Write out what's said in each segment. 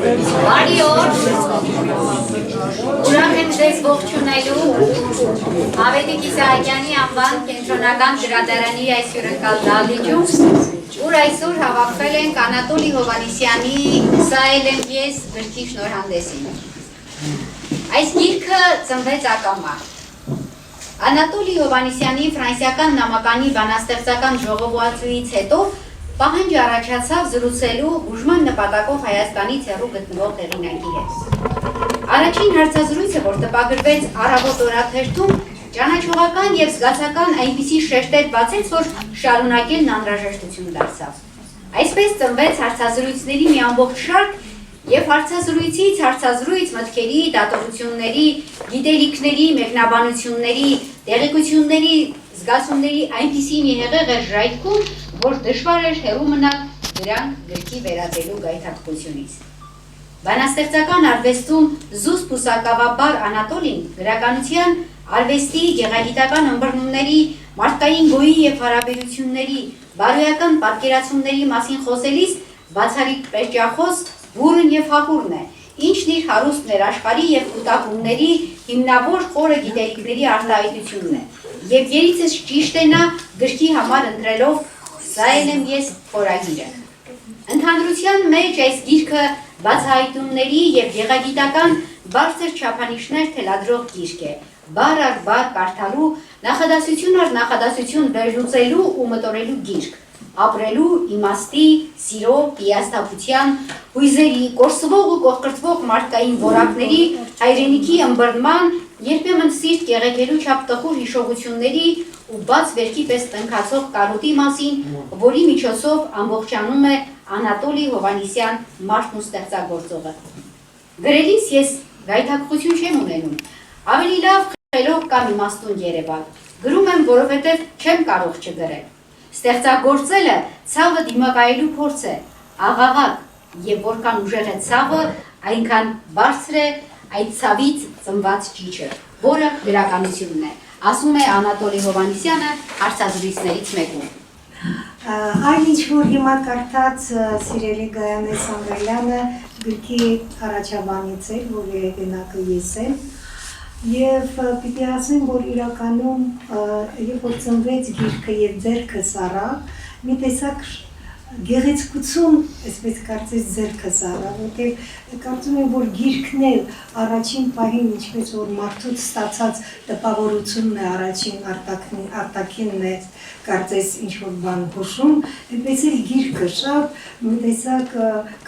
Բարի օր, ուրախ եմ ձեզ ողջունելու Ավետիք Իսահակյանի անվան կենտրոնական գրադարանի այս հյուրընկալ դահլիճում, ուր այսօր հավաքվել ենք Անատոլի Հովհաննիսյանի «Սա էլ եմ ես» գրքի շնորհանդեսին։ Այս գիրքը ծնվեց ակամա։ Անատոլի Հովհաննիսյանի ֆրանսիական նամականի բանաստեղծական ժողովածուից հետո պահանջ առաջացավ զրուցելու բուժման նպատակով Հայաստանից հեռու գտնվող հեղինակի հետ։ Առաջին հարցազրույցը, որ տպագրվեց Առավոտ օրաթերթում, ճանաչողական և զգացական այնպիսի շերտեր բացեց, որ շարունակելն անհրաժեշտություն դարձավ։ Այսպես ծնվեց հարցազրույցների մի ամբողջ շարք և հարցազրույցից հարցազրույց մտքերի, դատողությունների, գիտելիքների, մեկնաբանությունների, տեղեկությունների, զգացումների այնպիսի մի հեղեղ էր ժայթքում, որ դժվար էր հեռու մնալ դրանք գրքի վերածելու գայթակղությունից։ Բանաստեղծական արվեստում զուսպ ու սակավաբար Անատոլին գրականության, արվեստի, գեղագիտական ըմբռնումների, մարդկային գոյի և հարաբերությունների, բարոյական պատկերացումների մասին խոսելիս բացառիկ պերճախոս, բուռն և հախուռն է, ինչն իր հարուստ ներաշխարհի և կուտակումների հիմնավոր խորը գիտելիքների արտահայտությունն է, և երիցս ճիշտ է նա գրքի համար ընտրելով «Սա էլ եմ ես» խորագիրը։ Ընդհանրության մեջ այս գիրքը բացահայտումների և գեղագիտական բարձր չափանիշներ թելադրող գիրք է, բառ առ բառ կարդալու, նախադասություն առ նախադասություն վերլուծելու ու մտորելու գիրք, ապրելու, իմաստի, սիրո, հիասթափության, հույզերի, կորսվող ու կողկրտվող մարդկային որակների, հայրենիքի ըմբռնման, երբեմն սիրտ կեղեքելու չափ տխուր հիշողությունների ու բաց վերքի պես տնքացող կարոտի մասին, որի միջոցով ամբողջանում է Անատոլի Հովհաննիսյան մարդն ու ստեղծագործողը։ Գրելիս ես գայթակղություն չեմ ունենում, ավելի լավ խելոք կամ իմաստուն երևալ, գրում եմ, որովհետև չեմ կարող չգրել։ Ստեղծագործելը ցավը դիմակայելու փորձ է, աղաղակ, և որքան ուժեղ է ցավը, այնքան բարձր է այդ ցավից ծնված ճիչը, որը գրականությունն է, ասում է Անատոլի Հովհաննիսյանը հարցազրույցներից մեկում։ Այն ինչ որ հիմա կարդաց սիրելի Գայանե Սամվելյանը գրքի առաջաբանից էր, որի հեղինակը ես եմ, և պիտի ասեմ, որ իրականում երբ որ ծնվեց գիրքը և ձեռքս առավ, մի տեսակ գեղեցկություն, այսպես կարծես ձեռքս առավ, որտեղ կարծում եմ, որ գիրքն էլ առաջին պահին, ինչպես որ մարդուց ստացած տպավորությունն է առաջին արտաքինն է, կարծես ինչ-որ բան հուշում, այնպես էլ գիրքը շատ մի տեսակ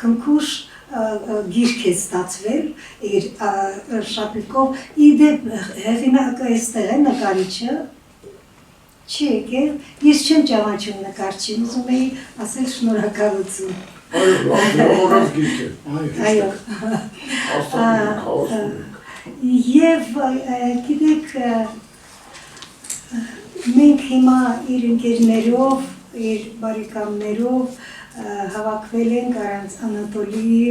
քնքուշ գիրք է ստացվել իր շապիկով, իդեպ հեղինակը այստեղ է նկարիչը, չի եկել, ես չեմ ճանաչում նկարչին, ուզում էի ասել շնորհակալություն։ Այո, գիրք է։ Եվ գիտեք, մենք հիմա իր ընկերներով, իր բարեկամներով հավաքվել ենք առանց Անատոլիի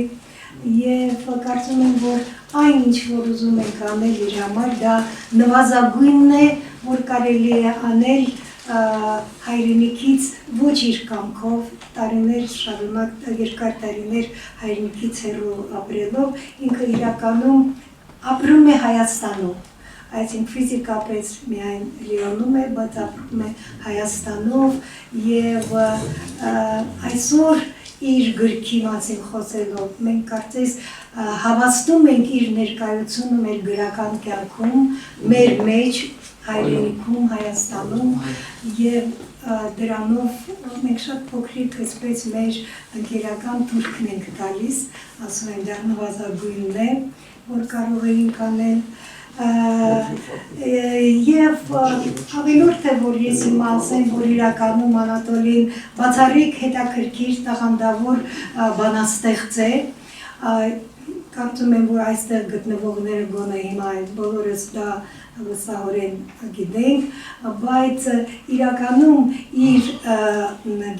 և կարծում եմ, որ այն ինչ որ ուզում ենք անել իր համար, դա նվազագույնն է, որ կարելի է անել հայրենիքից ոչ իր կամքով, տարիներ շարունակ, երկար տարիներ հայրենիքից հեռու ապրելով, ինքը իրականում ապրում է Հայաստանում, այսինքն ֆիզիկապես միայն Լիոնում է, բայց ապրում է Հայաստանով և այսօր իր գրքի մասին խոսելով, մենք կարծես հավաստում ենք իր ներկայությունը մեր գրական կյանքում, մեր մեջ, հայրենիքում, Հայաստանում և դրանով մենք շատ փոքրիկ այսպես մեր ընկերական թուրքն ենք տալիս, ասում են դա նվազագույնն է, որ կարող էինք անել և ավելորդ է, որ ես հիմա ասեմ, որ իրականում Անատոլին բացառիկ հետաքրքիր տաղանդավոր բանաստեղծ է, կարծում եմ, որ այստեղ գտնվողները գոնե հիմա այդ բոլորս դա վստահորեն գիտենք, բայց իրականում իր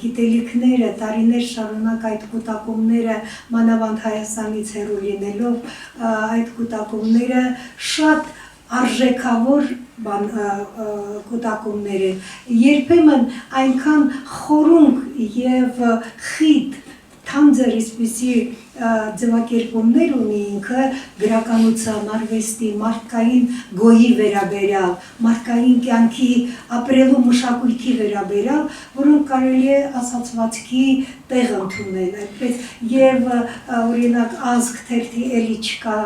գիտելիքները, տարիներ շարունակ այդ կուտակումները, մանավանդ Հայաստանից հեռու լինելով, այդ կուտակումները շատ արժեքավոր կուտակումներ են, երբեմն այնքան խորունկ և խիտ թանձր իսպիսի ձևակերպումներ ունի ինքը գրականության, արվեստի, մարդկային գոյի վերաբերյալ, մարդկային կյանքի ապրելու մշակույթի վերաբերյալ, որոնք կարելի է ասացվածքի տեղ ընդունել, այդպես եւ օրինակ ազգ թերթի էլի չկա,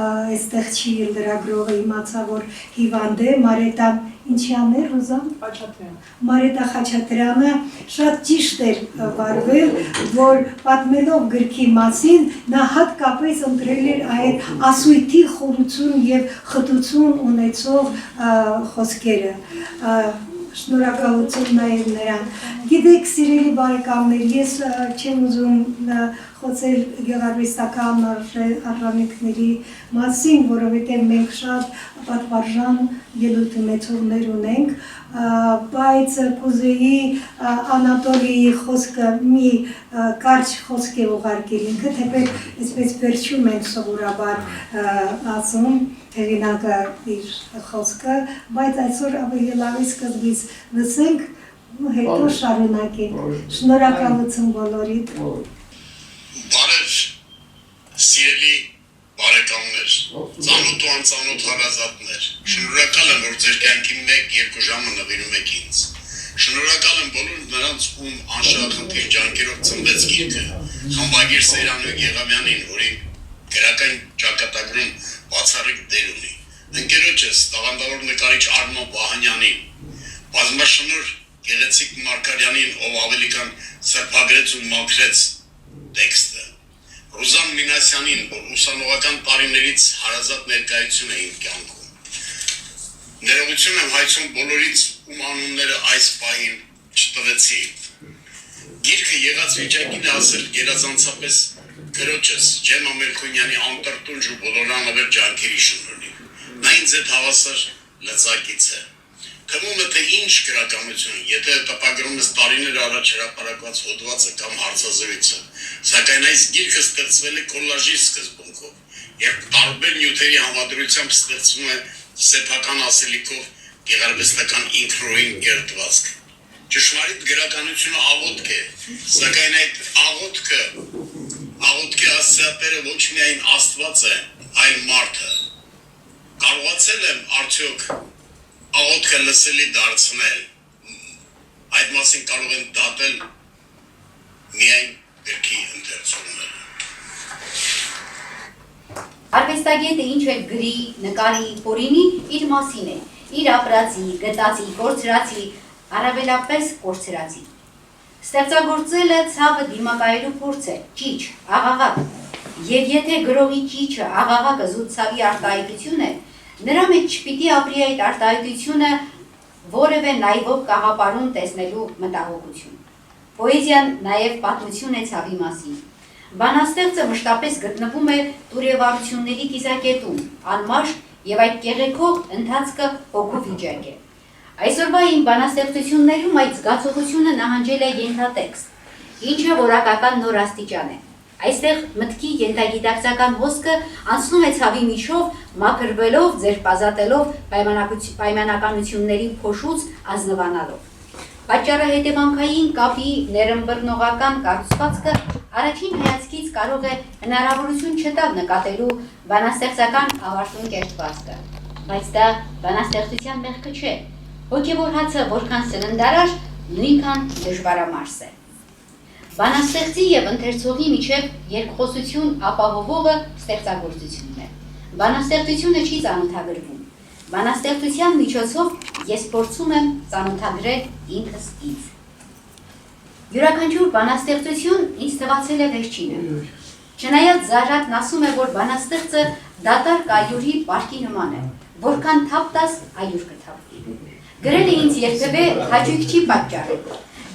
այստեղ չի լրագրողը իմացա, որ հիվանդ է, Մարետա ինչի աներ Ռուզան? Մարետա Խաչատրյանը շատ ճիշտ էր վարվել, որ պատմելով գրքի մասին նա հատկապես ընտրել էր այդ ասույթի խորություն եւ խտություն ունեցող խոսքերը։ Շնորհակալություն նաև նրան։ Գիտեք, սիրելի բարեկամներ, ես չեմ ուզում խոսել գեղարվեստական արժանինքների մասին, որովհետև մենք շատ պատվարժան ելույթ ունեցողներ ունենք, բայց կուզեի Անատոլիի խոսքը մի կարճ խոսք է ուղարկել ինքը, թեպետ այսպես վերջում ենք սովորաբար ասում հեղինակը իր խոսքը, բայց այսօր ավելի լավ է սկզբից լսենք, հետո շարունակենք։ Շնորհակալություն բոլորիդ։ Բարև, սիրելի բարեկամներ, ծանոթ ու անծանոթ հարազատներ, շնորհակալ եմ, որ ձեր կյանքի 1-2 ժամը նվիրում եք ինձ։ Շնորհակալ եմ բոլոր նրանց, ում անշահախնդիր ջանքերով ծնվեց գիրքը, խմբագիր Սեյրանու Եղամյանին, որի գրական ճակատագրում բացառիկ դեր ունի, ընկերոջս, տաղանդավոր նկարիչ Արմեն Վահանյանին, բազմաշնորհ Գեղեցիկ Մարգարյանին, ով ավելի քան սրբագրեց ու մաքրեց տեքստը, Ռուզան Մինասյանին, որ ուսանողական տարիներից հարազատ ներկայություն է իմ կյանքում։ Ներողություն եմ հայցում բոլորից, ում անունները այս պահին չտվեցի։ Գիրքը եղած վիճակին է ասել գերազանցապես գրոջս Ջեմա Մելքոնյանի անտրտունջ ու բոլոր անավեր ջանքերի շնորհիվ։ Նա ինձ հետ հավասար լծակից է։ Թվում է, թե ինչ գրականություն, եթե տպագրում ես տարիներ առաջ հրապարակված հոդվածը կամ հարցազրույցը, սակայն այս գիրքը ստեղծվել է կոլաժի սկզբունքով, երբ տարբեր նյութերի համադրությամբ ստեղծվում է սեփական ասելիքով գեղարվեստական ինքնուրույն կերտվածք։ Ճշմարիտ գրականությունը աղոթք է, սակայն այդ աղոթքի ասացատերը ոչ միայն Աստված է, այլ մարդը։ Կարողացել եմ արդյոք աղոթքը լսելի դարձնել, այդ մասին կարող են դատել միայն գրքի ընթերցողները։ Արվեստագետը ինչ էլ գրի, նկարի, փորինի, իր մասին է, իր ապրածի, գտածի, կորցրածի, առավելապես կորցրածի։ Ստեղծագործելը ցավը դիմակայելու փորձ է, ճիչ, աղաղակ, եւ եթե գրողի ճիչը, աղաղակը զուտ ցավի արտահայտություն է, նրա մեջ չպիտի ապրի այդ արտահայտությունը որևէ նայվով կաղապարում տեսնելու մտահոգություն։ Պոեզիան նաև պատմություն է ցավի մասին։ Բանաստեղծը մշտապես գտնվում է տուրևարությունների կիզակետում, անմաշ եւ այդ կեղեքող ընթացքը հոգու վիճակ է։ Այսօրվա իմ բանաստեղծություններում այդ զգացողությունը նահանջել է ենթատեքստ, ինչը որակական նոր աստիճան է։ Այստեղ մտքի ենթագիտակցական հոսքը անցնում է ցավի միջով, մաքրվելով, ձերբազատելով պայմանականությունների փոշուց ազնվանալով։ Պատճառը հետևանքային կապի ներըմբռնողական կառուցվածքը առաջին հայացքից կարող է հնարավորություն չտալ նկատելու բանաստեղծական ավարտուն կերտվածքը, բայց դա բանաստեղծության մեղքը չէ։ Հոգևոր հացը որքան սննդարար, նույնքան դժվարամարս է։ Բանաստեղծի եւ ընթերցողի միջև երկխոսություն ապահովողը ստեղծագործությունն է։ Բանաստեղծությունը չի ծանոթագրվում։ Բանաստեղծության միջոցով ես փորձում եմ ծանոթագրել ինքս ինձ։ Յուրաքանչյուր բանաստեղծություն ինձ թվացել է վերջինը։ Չնայած Զարատն ասում է, որ բանաստեղծը դատարկ այուրի պարկի նման է, որքան թափ տաս այուր կթափվի։ Գրելը ինձ երբևէ հաճույք չի պատճառել։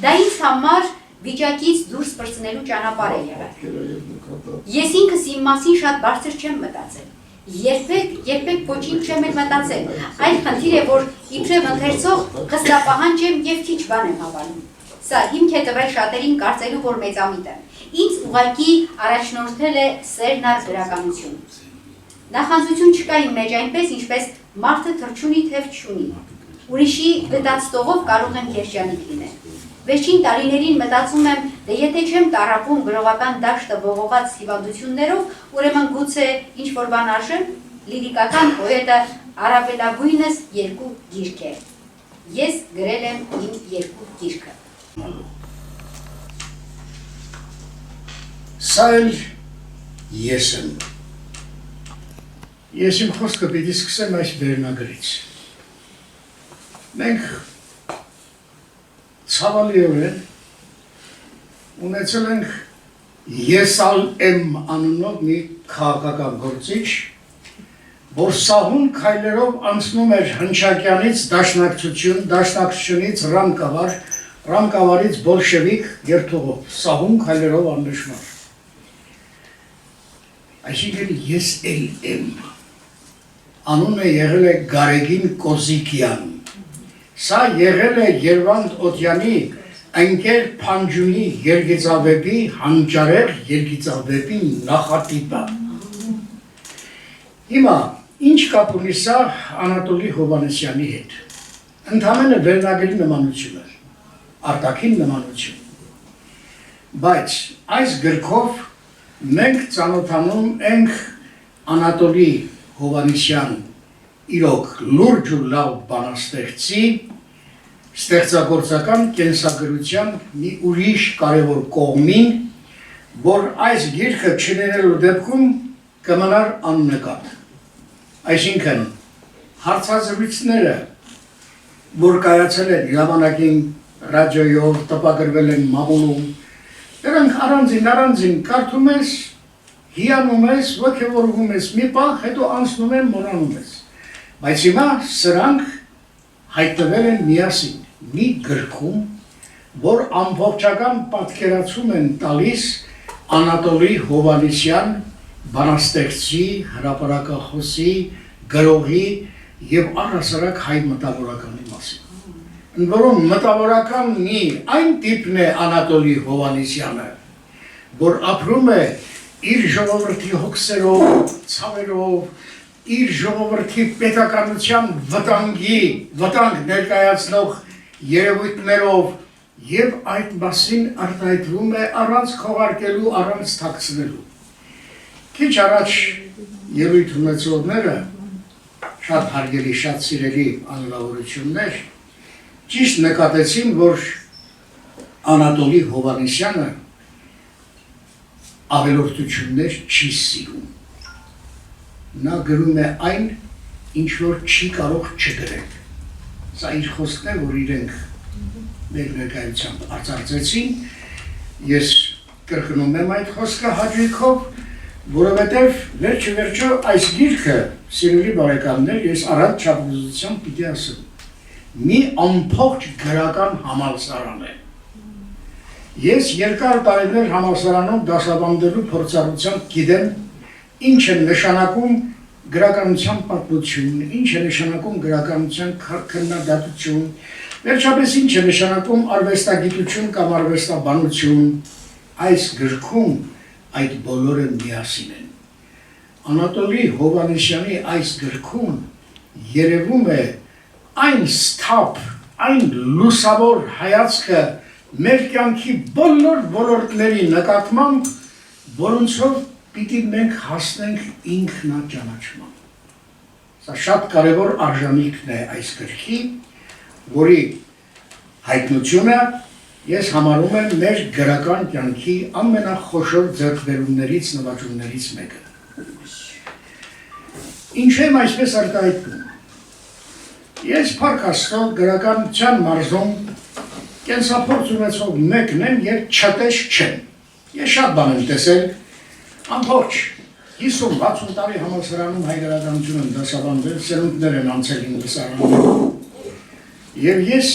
Դա ինձ համար վիճակից դուրս պրծնելու ճանապարհ է եղել։ Ես ինքս իմ մասին շատ բարձր չեմ մտածել։ Երբեք ոչինչ չեմ մտածել։ Այլ խնդիր է, որ իբրև ընթերցող խստապահանջ եմ եւ քիչ բան եմ հավանում։ Սա հիմք է տվել շատերին կարծելու, որ մեծամիտ եմ։ Ինձ ուղղակի առաջնորդել է սերն առ գրականություն։ Նախանձություն չկա իմ մեջ այնպես, ինչպես մարդը թռչունի թև չունի։ Ուրիշի գտած տողով կարող եմ երջանիկ լինել։ Վերջին տարիներին մտածում եմ, դե եթե չեմ տառապում գրողական դաշտը ողողած հիվանդություններով, ուրեմն գուցե ինչ-որ բան արժեմ, լիրիկական պոետը առավելագույնս 2 գիրք է։ Ես գրել եմ իմ 2 գիրքը։ Սա էլ ես եմ։ Ես իմ խոսքը պիտի սկսեմ այս վերնագրից։ Մենք ցավալիորեն ունեցել ենք Եսալ եմ անունով մի քաղաքական գործիչ, որ սահուն քայլերով անցնում էր Հնչակյանից դաշնակցությունից ռամկավարից բոլշևիկ երթուղով, սահուն քայլերով աննշմար։ Այսինքն ես էլ եմ, անունը եղել է Գարեգին Կոզիկյան, սա եղել է Երվանդ Օտյանի ընկեր Փանջունի երգիծավեպի հանճարեղ երգիծավեպի նախատիպը։ Հիմա ինչ կապ ունի սա Անատոլի Հովհաննիսյանի հետ։ Ընդհանրապես վերնագրի նմանություն է, արտաքին նմանություն։ Բայց այս գրքով մենք ծանոթանում ենք Անատոլի Հովհաննիսյան իրոք լուրջ ու լավ բանաստեղծի, ստեղծագործական կենսագրության մի ուրիշ կարևոր կողմին, որ այս գիրքը չներելու դեպքում կմնար աննկատ։ Այսինքն հարցազրույցները, որ կայացել են ժամանակին ռադիոյով, տպագրվել են մամուլում, դրանք առանձին կարդում ես, հիանում ես, ոգևորվում ես մի պահ, հետո անցնում են, մոռանում ես։ Բայց հիմա սրանք հայտնվել են միասին մի գրքում, որ ամբողջական պատկերացում են տալիս Անատոլի Հովհաննիսյան բանաստեղծի, հրապարակախոսի, գրողի եւ առհասարակ հայ մտավորականի մասին։ Ընդ որում մտավորական մի այն տիպն է Անատոլի Հովհաննիսյանը, որ ապրում է իր ժողովրդի հոգսերով, ցավերով, իր ժողովրդի պետականության վտանգ ներկայացնող երևույթներով եւ այդ մասին արտահայտվում է առանց քողարկելու, առանց թաքցնելու։ Քիչ առաջ ելույթ ունեցողները շատ հարգելի, շատ սիրելի անձնավորություններ ճիշտ նկատեցին, որ Անատոլի Հովհաննիսյանը ավելորդություններ չի սիրում։ Նա գրում է այն, ինչ որ չի կարող չգրել։ Սա իր խոսքն է, որ իրենք մեր ներկայությամբ արծարծեցին, ես կրկնում եմ այդ խոսքը հաճույքով, որովհետև վերջը այս գիրքը, սիրելի բարեկամներ, ես առանց չափազանցությամբ պիտի ասեմ, մի ամբողջ գրական համալսարան է։ Ես երկար տարիներ համալսարանում դասավանդելու փորձառությամբ գիտեմ, ինչ է նշանակում գրականության պատմություն, ինչ է նշանակում գրականության քննադատություն, վերջապես ինչ է նշանակում արվեստագիտություն կամ արվեստաբանություն, այս գրքում այդ բոլորը միասին են։ Անատոլի Հովհաննիսյանի այս գրքում երևում է այն սթափ, այն լուսավոր հայացքը մեր կյանքի բոլոր ոլորտների նկատմամբ, որոնցով պիտի մենք հասնենք ինքնաճանաչման։ Սա շատ կարևոր արժանիքն է այս գրքի, որի հայտնությունը ես համարում եմ մեր գրական կյանքի ամենախոշոր ձեռքբերումներից, նվաճումներից մեկը։ Ինչու եմ այսպես արտահայտում։ Ես փառք Աստծո գրականության մարզում կենսափորձ ունեցող մեկն եմ եւ չտես չեմ։ Ես շատ բան եմ տեսել, ամբողջ 50-60 տարի համալսարանում հայ գրականություն եմ դասավանդել, սերունդներ են անցել իմ դասարանում։ Եվ ես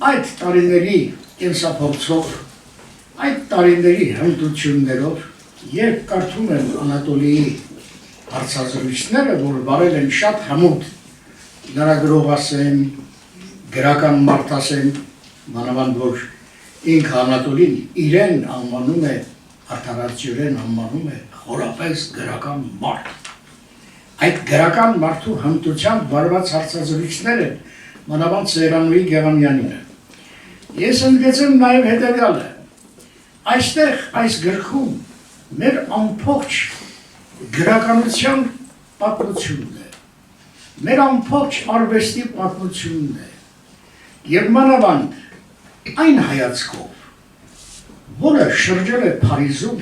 այդ տարիների կենսափորձով, այդ տարիների հմտություններով, երբ կարդում եմ Անատոլիի հարցազրույցները, որ վարել են շատ հմուտ, լրագրող ասեմ, գրական մարդ ասեմ, մանավանդ որ ինքը Անատոլին իրեն անվանում է, արդարացիորեն անվանում է խորապես գրական մարդ։ Այդ գրական մարդու հմտությամբ վարված հարցազրույցներ են, մանավանդ Սեյրանուհի Գեղամյանինը։ Ես ընդգծեմ նաև հետևյալը, այստեղ այս գրքում մեր ամբողջ գրականության պատմությունն է, մեր ամբողջ արվեստի պատմությունն է, և մանավանդ այն հայացքով, որը շրջել է Փարիզում,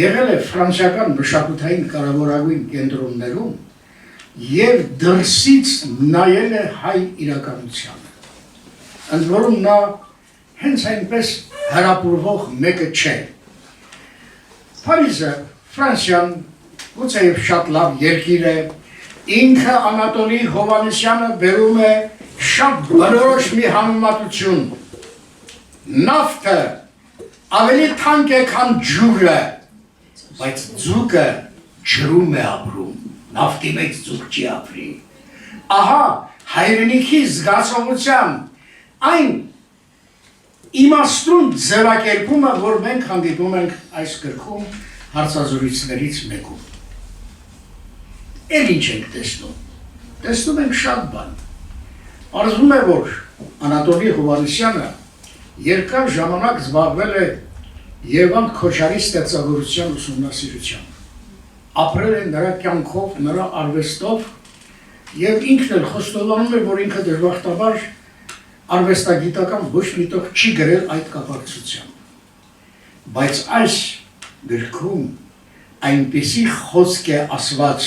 եղել է ֆրանսիական մշակութային կարևորագույն կենտրոններում և դրսից նայել է հայ իրականությանը, ընդ որում նա հենց այնպես հրապուրվող մեկը չէ։ Փարիզը, Ֆրանսիան, գուցեև շատ լավ երկիր է, ինքը Անատոլի Հովհաննիսյանը բերում է շատ բնորոշ մի համեմատություն։ Նավթը ավելի թանկ է, քան ջուրը, բայց ձուկը ջրում է ապրում, նավթի մեջ ձուկ չի ապրի։ Ահա հայրենիքի զգացողության այն իմաստուն ձևակերպումը, որ մենք հանդիպում ենք այս գրքում հարցազրույցներից մեկում։ Էլ ինչ ենք տեսնում։ Տեսնում ենք շատ բան։ Պարզվում է, որ Անատոլի Հովհաննիսյանը երկար ժամանակ զբաղվել է Երվանդ Քոչարի ստեղծագործության ուսումնասիրությամբ։ Ապրել է նրա կյանքով, նրա արվեստով և ինքն էլ խոստովանում է, որ ինքը դժբախտաբար արվեստագիտական ոչ մի տող չի գրել այդ կապակցությամբ։ Բայց այս գրքում այնպիսի խոսք է ասված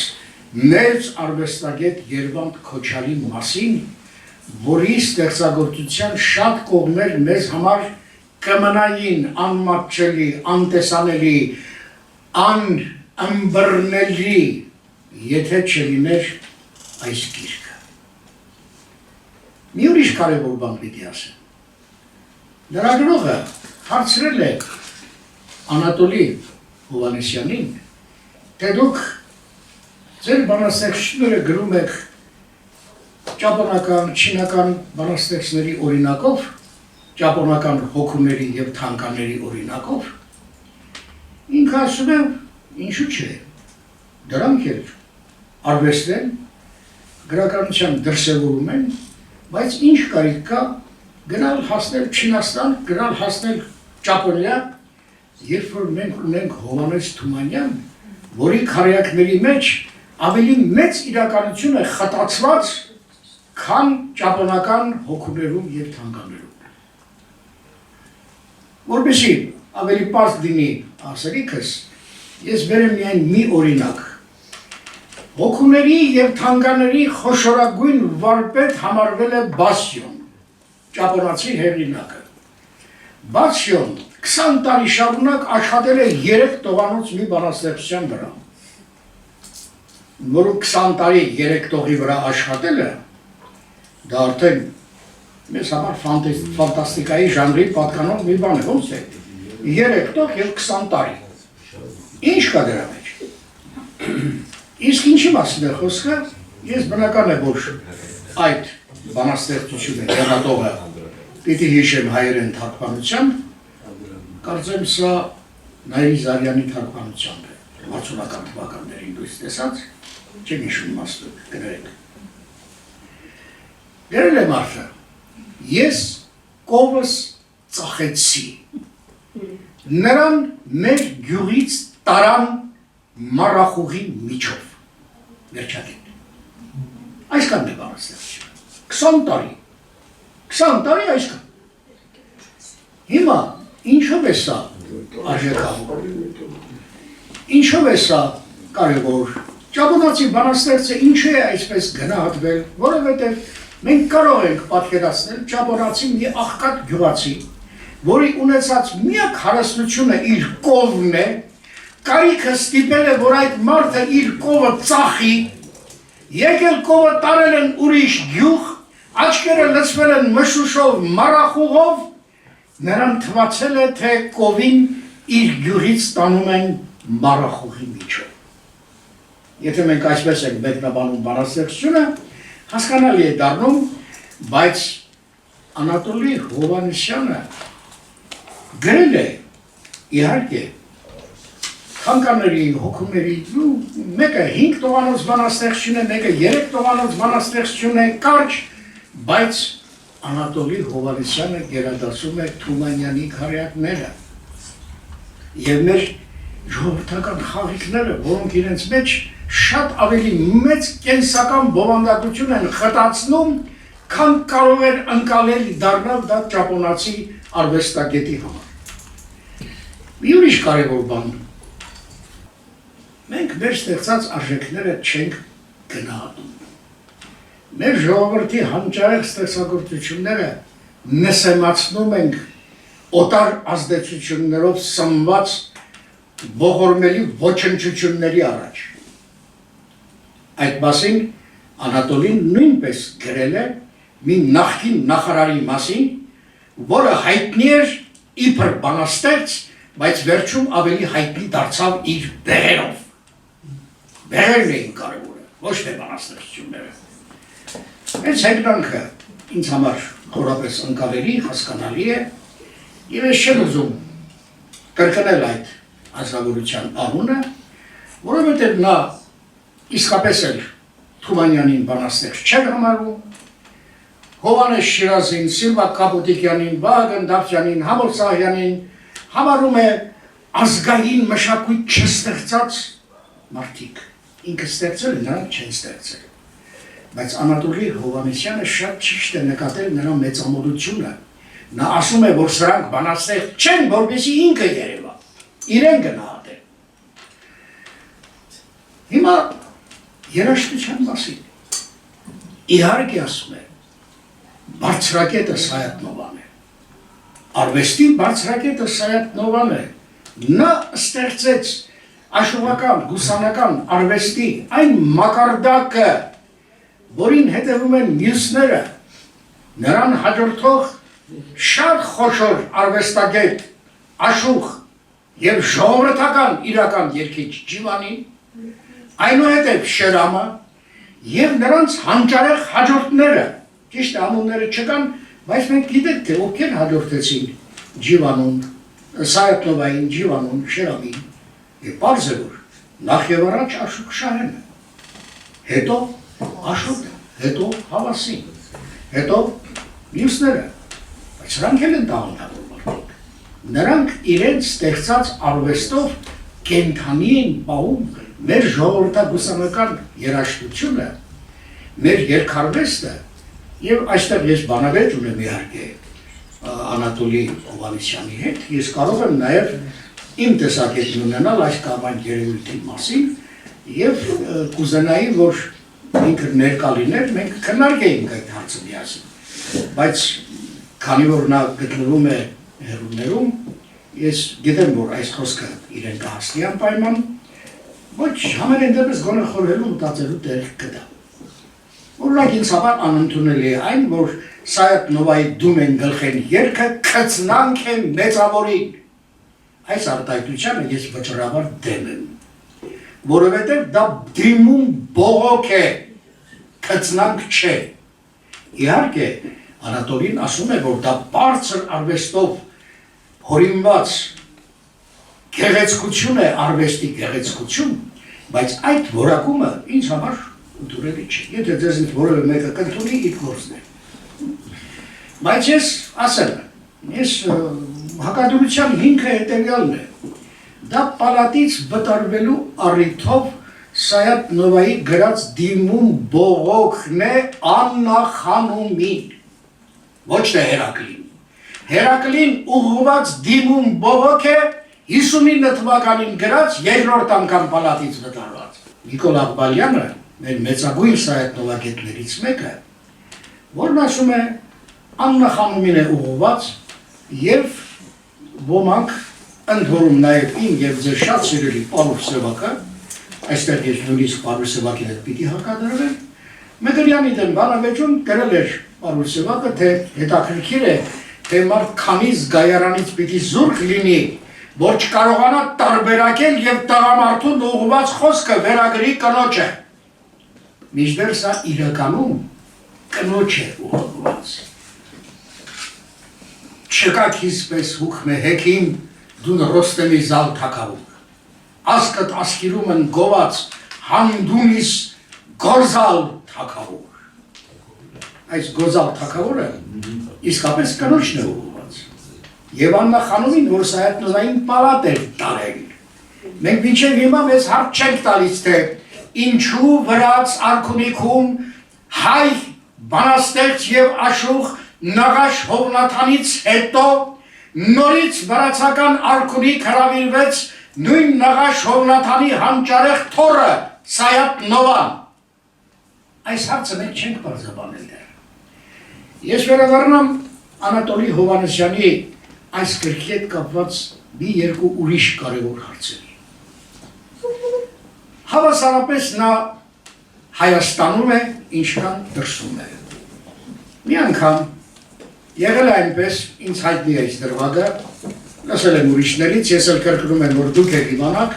մեծ արվեստագետ Երվանդ Քոչարի մասին, որի ստեղծագործության շատ կողմեր մեզ համար կմնային անմատչելի, անտեսանելի, անըմբռնելի, եթե չլիներ այս գիրքը։ Մի ուրիշ կարևոր բան պիտի ասեմ։ Լրագրողը հարցրել է Անատոլի Հովհաննիսյանին, թե դուք ձեր բանաստեղծությունները գրում եք ճապոնական, չինական բանաստեղծների օրինակով, ճապոնական հոգուների և թանկաների օրինակով, ինքը ասում է, ինչու չէ, դրանք էլ արվեստ են, գրականության դրսևորում են, բայց ինչ կարիք կա գնալ հասնել Չինաստան, գնալ հասնել Ճապոնիա, երբ որ մենք ունենք Հովհաննես Թումանյան, որի քարյակների մեջ ավելի մեծ իրականություն է խտացված, քան ճապոնական հոգուներում և թանկաներում։ Որպեսզի ավելի պարզ լինի ասելիքս, ես բերեմ միայն մի օրինակ։ Հոգուների և թանկաների խոշորագույն վարպետ համարվել է Բասիոն, ճապոնացի հեղինակը։ Բասիոն 20 տարի շարունակ աշխատել է 3 տողանոց մի բանաստեղծության վրա, որում 20 տարի 3 տողի վրա աշխատելը, դա արդեն մեզ համար ֆանտաստիկայի ժանրի պատկանող մի բան է, ոնց է, 3 տող և 20 տարի, ինչ կա դրա մեջ։ Իսկ ինչի մասին է խոսքը, ես բնական է, որ այդ բանաստեղծությունը եղատողը պիտի հիշեմ հայերեն թարգմանությամբ, կարծեմ սա Նայիրի Զարյանի թարգմանությամբ է, 60-ական թվականներին դույս տեսած, չեմ հիշում իմաստուն, կներեք։ Գրել է մարդը, ես կովս ծախեցի, նրան մեր գյուղից տարան մառախուղի միջով, վերջակետ։ Այսքան է բանաստեղծությունը, 20 տարի այսքան։ Հիմա ինչով է սա արժեքավոր, ինչով է սա կարևոր, ճապոնացի բանաստեղծը ինչու է այսպես գնահատվել, որովհետև մենք կարող ենք պատկերացնել ճապոնացի մի աղքատ գյուղացի, որի ունեցած միակ հարստությունը իր կովն է, կարիքը ստիպել է, որ այդ մարդը իր կովը ծախի, եկել կովը տարել են ուրիշ գյուղ, աչքերը լցվել են մշուշով, մառախուղով, նրան թվացել է, թե կովին իր գյուղից տանում են մառախուղի միջով։ Եթե մենք այսպես ենք մեկնաբանում բանաստեղծությունը, հասկանալի է դառնում, բայց Անատոլի Հովհաննիսյանը գրել է, իհարկե, թանկաների, հոգուների, մեկը 5 տողանոց բանաստեղծություն է, մեկը 3 տողանոց բանաստեղծություն է, կարճ, բայց Անատոլի Հովհաննիսյանը գերադասում է Թումանյանի քարյակները եւ մեր ժողովրդական խաղիկները, որոնք իրենց մեջ շատ ավելի մեծ կենսական բովանդակություն են խտացնում, քան կարող էր ընկալել դառնալ դա ճապոնացի արվեստագետի համար։ Մի ուրիշ կարևոր բան։ Մենք մեր ստեղծած արժեքները չենք գնահատում։ Մեր ժողովրդի հանճարեղ ստեղծագործությունները նսեմացնում ենք օտար ազդեցություններով սնված ողորմելի ոչնչությունների առաջ։ Այդ մասին Անատոլին նույնպես գրել է մի նախկին նախարարի մասին, որը հայտնի էր իբր բանաստեղծ, բայց վերջում ավելի հայտնի դարձավ իր բեղերով։ Բեղերն էին կարևորը, ոչ թե բանաստեղծությունները։ Այս հեգնանքը ինձ համար խորապես ընկալելի, հասկանալի է, եւ ես չեմ ուզում կրկնել այդ ազգավորության անունը, որովհետեւ նա իսկապես էլ Թումանյանին բանաստեղծ չէր համարում, Հովհաննես Շիրազին, Սիլվա Կապուտիկյանին, Վահագն Դավթյանին, Համոլ Սահյանին համարում է ազգային մշակույթ չստեղծած մարդիկ։ Ինքը ստեղծել է, նրանք չեն ստեղծել։ Բայց Անատոլի Հովհաննիսյանը շատ ճիշտ է նկատել նրա մեծամոլությունը։ Նա ասում է, որ սրանք բանաստեղծ չեն, որպեսզի ինքը երևա, իրեն գնահատել։ Հիմա երաժշտության մասին։ Իհարկե ասում է, բարձրակետը Սայաթ-Նովան է։ Արվեստի բարձրակետը Սայաթ-Նովան է։ Նա ստեղծեց աշխուհական, գուսանական արվեստի այն մակարդակը, որին հետևում են մյուսները, նրան հաջորդող շատ խոշոր արվեստագետ, աշխուղ եւ ժողովրդական իրական երգիչ Ջիվանին, այնուհետև Շերամը եւ նրանց հանճարեղ հաջորդները, ճիշտ անունները չկան, բայց մենք գիտենք թե ովքեր հաջորդեցին Ջիվանուն, Սայաթ-Նովային, Ջիվանուն, Շերամին, եւ պարզ է որ նախ եւ առաջ Աշոկ Շահենը, հետո Աշոտը, հետո Հավասին, հետո մյուսները, բայց սրանք էլ են տաղանդավոր մարդիկ, նրանք իրենց ստեղծած արվեստով կենդանի են պահում մեր ժողովրդագուսանական երաժշտությունը, մեր երգարվեստը, եւ այստեղ ես բանավեճ ունեմ իհարկե Անատոլի Հովհաննիսյանի հետ, ես կարող եմ նաեւ իմ տեսակետն ունենալ այս կամ այն երևույթի մասին եւ կուզենայի, որ ինքը ներկա լիներ, մենք քննարկեինք այդ հարցը միասին, բայց քանի որ նա գտնվում է հեռուներում, ես գիտեմ, որ այս խոսքը իրեն կհասնի անպայման, ոչ համենայն դեպս գոնե խորհելու մտածելու տեղ կտա։ Օրինակ ինձ համար անընդունելի է այն, որ Սայաթ-Նովայի դում են գլխեն երգը քծնանք է մեծավորին։ Այս արտահայտությանը ես վճռաբար դեմ եմ, որովհետև դա դիմում բողոք է, քծնանք չէ։ Իհարկե, Անատոլին ասում է, որ դա բարձր արվեստով հորինված գեղեցկություն է, արվեստի գեղեցկություն, բայց այդ որակումը ինձ համար ընդունելի չէ։ Եթե ձեզնից որևէ մեկը կընդունի, իր գործն է։ Բայց ես ասեմ, ես հակադրության հիմքը հետևյալն է։ Դա պալատից վտարվելու առիթով Սայաթ-Նովայի գրած դիմում բողոքն է աննախանումին, ոչ թե Հերակլին։ Հերակլին ուղղված դիմում բողոք է 59 թվականին գրած երկրորդ անգամ պալատից վտարված։ Նիկոլ Աղբալյանը, մեր մեծագույն Սայաթ-Նովագետներից մեկը, որն ասում է աննախանումին է ուղղված եւ ոմանք ընդհորում նաև իմ եւ ձեր շատ սիրելի Պարուր Սևակը, այստեղ ես նույնիսկ Պարուր Սևակի հետ պիտի հակադրվեմ, Մեդրյանի դեմ բանավեճում գրել էր Պարուր Սևակը, թե հետաքրքիր է, թե մարդ քանի զգայարանից պիտի զուրկ լինի, որ չկարողանա տարբերակել եւ տղամարդուն ուղղված խոսքը վերագրի կնոջը։ Մինչդեռ սա իրականում կնոջ է ուղղված։ Չկա քիզպես հուքմե հեքիմ դուն Ռոստեմի զալ թակավուկ, ասկըտ ասկիրում են գոված հանդունիս գորզալ թակավուկ։ այս գոզալ թագավորը իսկապես կնոջն է ուղղված։ Եվ Աննա խանումին, որ Սայաթ-Նովային պալատ էր տարել։ Մենք մինչև հիմա մեզ հարց չենք տալիս, թե ինչու վրաց արքունիքում հայ բանաստեղծ եւ աշուխ Նաղաշ Հովնաթանից հետո նորից վրացական արքունիք հրավիրվեց նույն Նաղաշ Հովնաթանի հանճարեղ թոռը Սայաթ-Նովան։ Այս հարցը մենք չենք բարձրաբանել դեռ։ Ես վերադառնամ Անատոլի Հովհաննիսյանի այս գրքի հետ կապված մի երկու ուրիշ կարևոր հարցերի։ Հավասարապես նա Հայաստանում է, ինչքան դրսում է։ Մի անգամ եղել է այնպես, ինձ հայտնի է այս դրվագը, լսել եմ ուրիշներից, ես էլ կրկնում եմ, որ դուք եք իմանաք,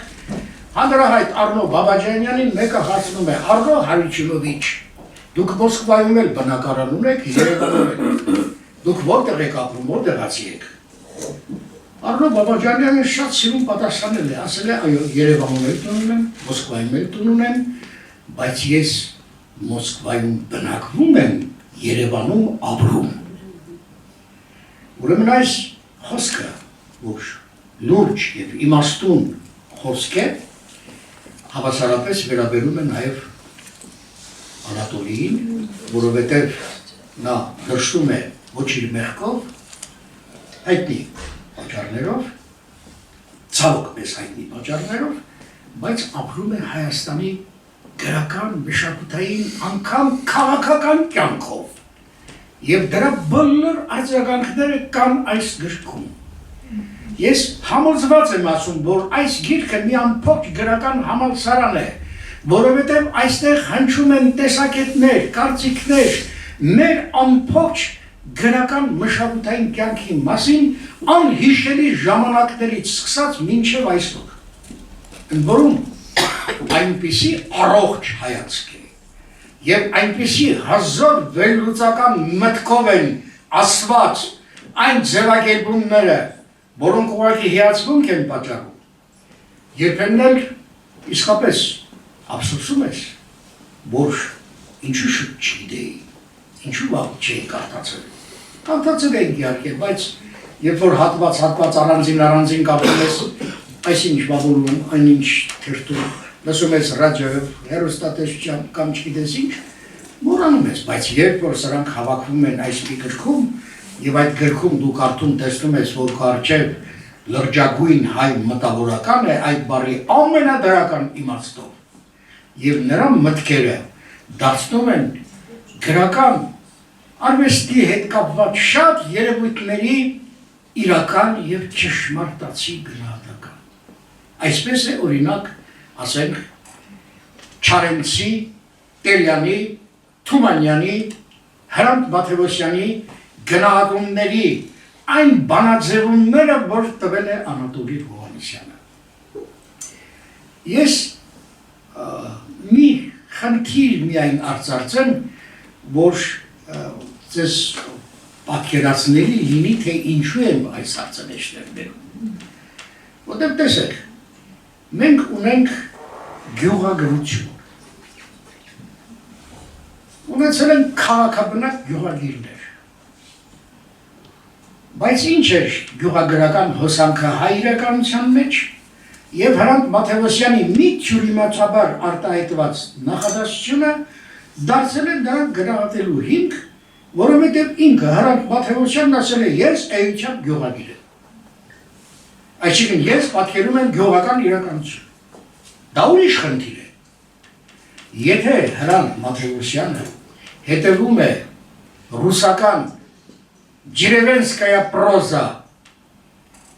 հանրահայտ Առնո Բաբաջանյանին մեկը հարցնում է, Առնո Հարությունովիչ, դուք Մոսկվայում էլ բնակարան ունեք, Երևանում եք, դուք որտեղ եք ապրում, որտեղացի եք։ Առնո Բաբաջանյանը շատ սիրուն պատասխանել է, ասել է, այո, Երևանում էլ տուն ունեմ, Մոսկվայում էլ տուն ունեմ, բայց ես Մոսկվայում բնակվում եմ, Երևանում ապրում։ Ուրեմն այս խոսքը, որ լուրջ եւ իմաստուն խոսք է, հավասարապես վերաբերում է նաեւ Անատոլիին, որովհետեւ նա դրսում է ոչ իր մեղքով, հայտնի պատճառներով, ցավոք պես հայտնի պատճառներով, բայց ապրում է Հայաստանի գրական, մշակութային, անգամ քաղաքական կյանքով։ Եվ դրա բոլոր արձագանքները կան այս գրքում։ Ես համոզված եմ ասում, որ այս գիրքը մի ամբողջ գրական համալսարան է, որովհետև այստեղ հնչում են տեսակետներ, կարծիքներ, մեր ամբողջ գրական մշակութային կյանքի մասին անհիշելի ժամանակներից սկսած մինչև այսօր։ Ընդ որում այնպիսի առողջ հայացք է եւ այնպիսի հազար վերլուծական մտքով են ասված այն ձևակերպումները, որոնք ուղղակի հիացմունք են պատճառում։ Երբեմն էլ իսկապես ափսոսում ես, որ ինչու շուտ չգիտեի, ինչու վաղ չէի կարդացել։ Կարդացել էինք իհարկե, բայց երբ որ հատված առանձին կապում ես, այսինչ բաբուլում, այնինչ թերթում, լսում ես ռադիոյով, հեռուստատեսությամբ կամ չգիտես ինչ, մոռանում ես, բայց երբ որ սրանք հավաքվում են այս մի գրքում, եւ այդ գրքում դու կարդում տեսնում ես, որ կարճև լրջագույն հայ մտավորական է այդ բառի ամենադրական իմաստով, եւ նրա մտքերը դարձնում են գրական արվեստի հետ կապված շատ երևույթների իրական եւ ճշմարտացի գնահատական։ Այսպես է օրինակ, ասենք, Չարենցի, Տերյանի, Թումանյանի, Հրանտ Մաթևոսյանի գնահատումների այն բանաձևումները, որ տվել է Անատոլի Հովհաննիսյանը։ Ես մի խնդիր միայն արծարծեմ, որ ձեզ պատկերացնելի լինի, թե ինչու եմ այս հարցանիշներ բերում։ Որտեղ տեսեք, մենք ունենք գյուղագրություն, ունեցել են քաղաքաբնակ գյուղագիրներ, բայց ինչ էր գյուղագրական հոսանքը հայ իրականության մեջ եւ Հրանտ Մաթևոսյանի մի թյուրիմացաբար արտահայտված նախադասությունը դարձել է դրան գնահատելու հիմք, որովհետև ինքը Հրանտ Մաթևոսյանն ասել է ես էության գյուղագիր եմ։ Այսինքն ես պատկերում եմ գյուղական իրականություն։ Դա ուրիշ խնդիր է։ Եթե Հրանտ Մաթևոսյանը հետևում է ռուսական Ջիրևենսկայա պրոզա